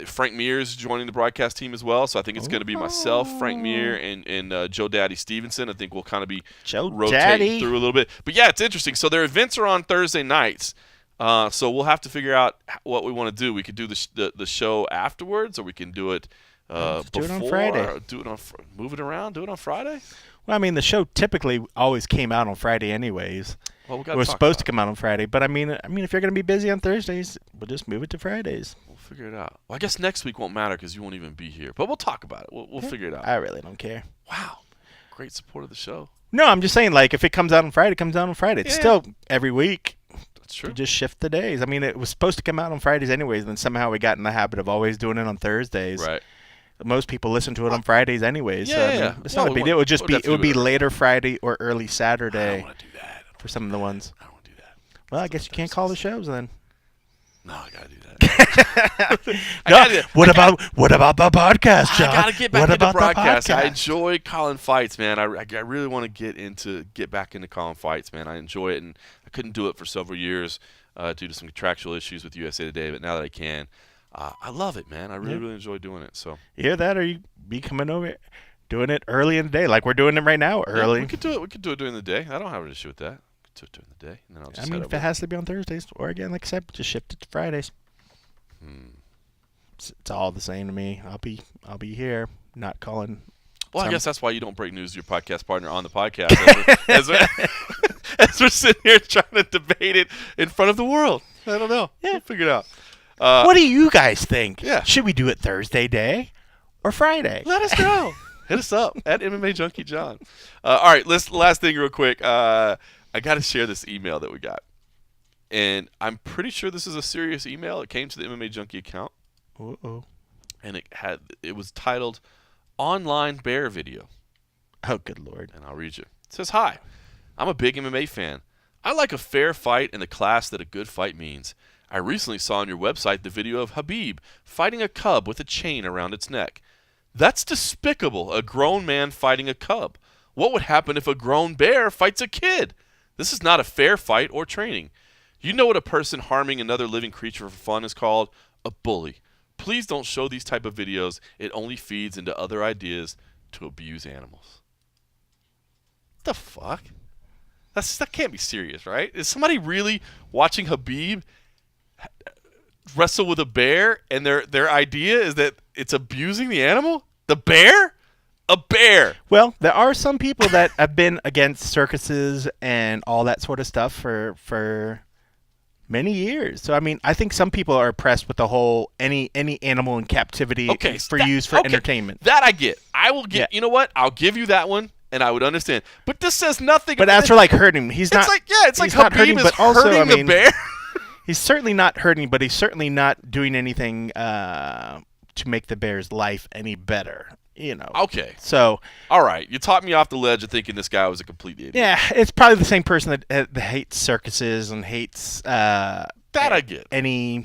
Frank Mears joining the broadcast team as well, so I think it's going to be myself, Frank Meir, and Joe Daddy Stevenson. I think we'll kind of be rotating through a little bit. But yeah, it's interesting. So their events are on Thursday nights. So we'll have to figure out what we want to do. We could do the show afterwards, or we can do it. Do it on Friday. Move it around. Do it on Friday. Well, I mean, the show typically always came out on Friday, anyways. Well, it was supposed to come out on Friday, but I mean, if you're going to be busy on Thursdays, we'll just move it to Fridays. We'll figure it out. Well, I guess next week won't matter because you won't even be here, but we'll talk about it. We'll figure it out. I really don't care. Wow, great support of the show. No, I'm just saying, like, if it comes out on Friday, it comes out on Friday. It's still every week. That's true. You just shift the days. I mean, it was supposed to come out on Fridays anyways, and then somehow we got in the habit of always doing it on Thursdays. Right. Most people listen to it on Fridays anyways. Yeah, so, I mean, it's not a big deal. It would be later Friday or early Saturday. I don't want to do that. For some of the ones. I don't want to do that. Well, I guess you can't call the shows then. No, I gotta do that. What about the podcast, John? I gotta get back into broadcast. The podcast? I enjoy calling fights, man. I really want to get back into calling fights, man. I enjoy it, and I couldn't do it for several years due to some contractual issues with USA Today. But now that I can, I love it, man. I really enjoy doing it. So you hear that, or you be coming over, doing it early in the day, like we're doing it right now, early. Yeah, we could do it. We could do it during the day. I don't have an issue with that. Do it during the day, and then I'll just if it has to be on Thursdays, or again, like I said, just shift it to Fridays. It's all the same to me. I'll be here, not calling. Well, I guess that's why you don't break news to your podcast partner on the podcast, as we're sitting here trying to debate it in front of the world. I don't know. Yeah, we'll figure it out. What do you guys think? Yeah, should we do it Thursday day or Friday? Let us know. Hit us up at MMA Junkie John. All right, last thing real quick. I got to share this email that we got. And I'm pretty sure this is a serious email. It came to the MMA Junkie account. Uh-oh. and it was titled "Online Bear Video." Oh, good Lord. And I'll read you. It says, "Hi, I'm a big MMA fan. I like a fair fight and the class that a good fight means. I recently saw on your website the video of Khabib fighting a cub with a chain around its neck. That's despicable, a grown man fighting a cub. What would happen if a grown bear fights a kid? This is not a fair fight or training. You know what a person harming another living creature for fun is called? A bully. Please don't show these type of videos. It only feeds into other ideas to abuse animals." What the fuck? That can't be serious, right? Is somebody really watching Khabib wrestle with a bear, and their idea is that it's abusing the animal? The bear? A bear. Well, there are some people that have been against circuses and all that sort of stuff for many years. So I mean, I think some people are oppressed with the whole any animal in captivity use for entertainment. That I get. I will get. Yeah. You know what? I'll give you that one, and I would understand. But this says nothing. But as for like hurting him, it's like Khabib is hurting the bear. He's certainly not hurting, but he's certainly not doing anything to make the bear's life any better. You know. Okay. So. All right. You talked me off the ledge of thinking this guy was a complete idiot. Yeah, it's probably the same person that hates circuses and hates that I get. Any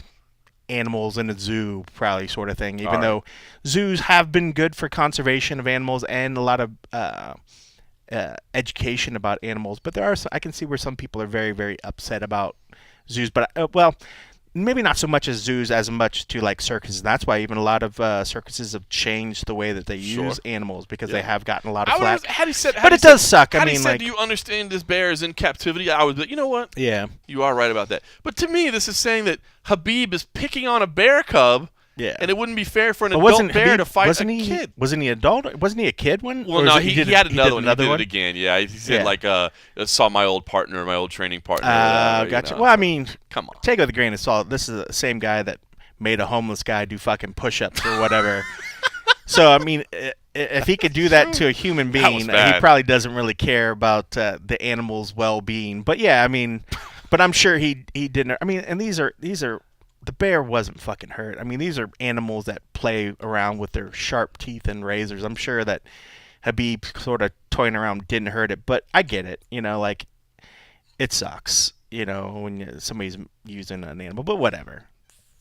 animals in a zoo, probably sort of thing. Even though zoos have been good for conservation of animals and a lot of education about animals, but I can see where some people are very, very upset about zoos. But maybe not so much as zoos as much to like circuses. That's why even a lot of circuses have changed the way that they use animals because they have gotten a lot of flack. But it does suck. I mean, do you understand this bear is in captivity? I would be, you know what? Yeah. You are right about that. But to me, this is saying that Khabib is picking on a bear cub. Yeah. And it wouldn't be fair for an adult bear to fight a kid. Wasn't he adult? Wasn't he a kid when? Well, no, he had another one. He did it again. Yeah, he said like saw my old partner, my old training partner. Gotcha. Well, I mean, come on. Take it with a grain of salt. This is the same guy that made a homeless guy do fucking push-ups or whatever. So, I mean, if he could do that to a human being, he probably doesn't really care about the animal's well-being. But yeah, I mean, but I'm sure he didn't. I mean, and these are. The bear wasn't fucking hurt. I mean, these are animals that play around with their sharp teeth and razors. I'm sure that Khabib sort of toying around didn't hurt it, but I get it. You know, like, it sucks, you know, when somebody's using an animal, but whatever.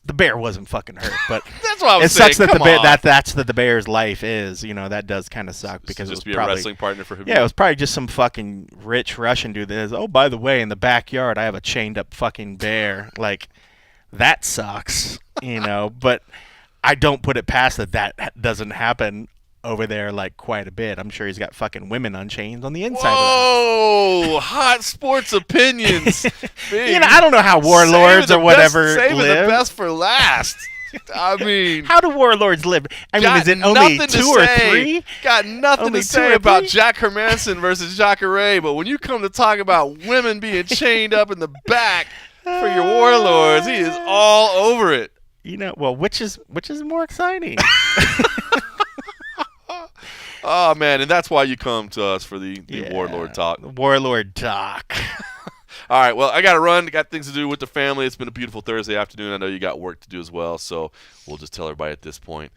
The bear wasn't fucking hurt, but that's what I was it saying. Sucks that that's the bear's life is. You know, that does kind of suck because just it was probably a wrestling partner for Khabib. Yeah, it was probably just some fucking rich Russian dude that is, oh, by the way, in the backyard I have a chained up fucking bear. Like, that sucks, you know, but I don't put it past that doesn't happen over there like quite a bit. I'm sure he's got fucking women on chains on the inside. Whoa, hot sports opinions. You know, I don't know how warlords or whatever saving live. The best for last. I mean, how do warlords live? I mean, is it only 2 or 3? Got nothing to say about Jack Hermanson versus Jacare, but when you come to talk about women being chained up in the back for your warlords, he is all over it. You know, well, which is more exciting? Oh man, and that's why you come to us for the warlord talk. Warlord talk. All right, well, I got to run. Got things to do with the family. It's been a beautiful Thursday afternoon. I know you got work to do as well, so we'll just tell everybody at this point.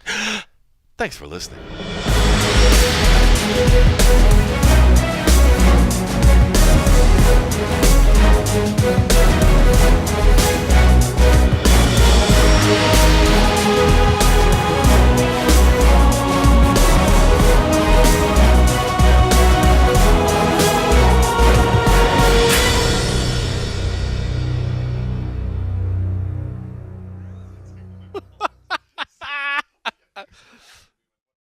Thanks for listening.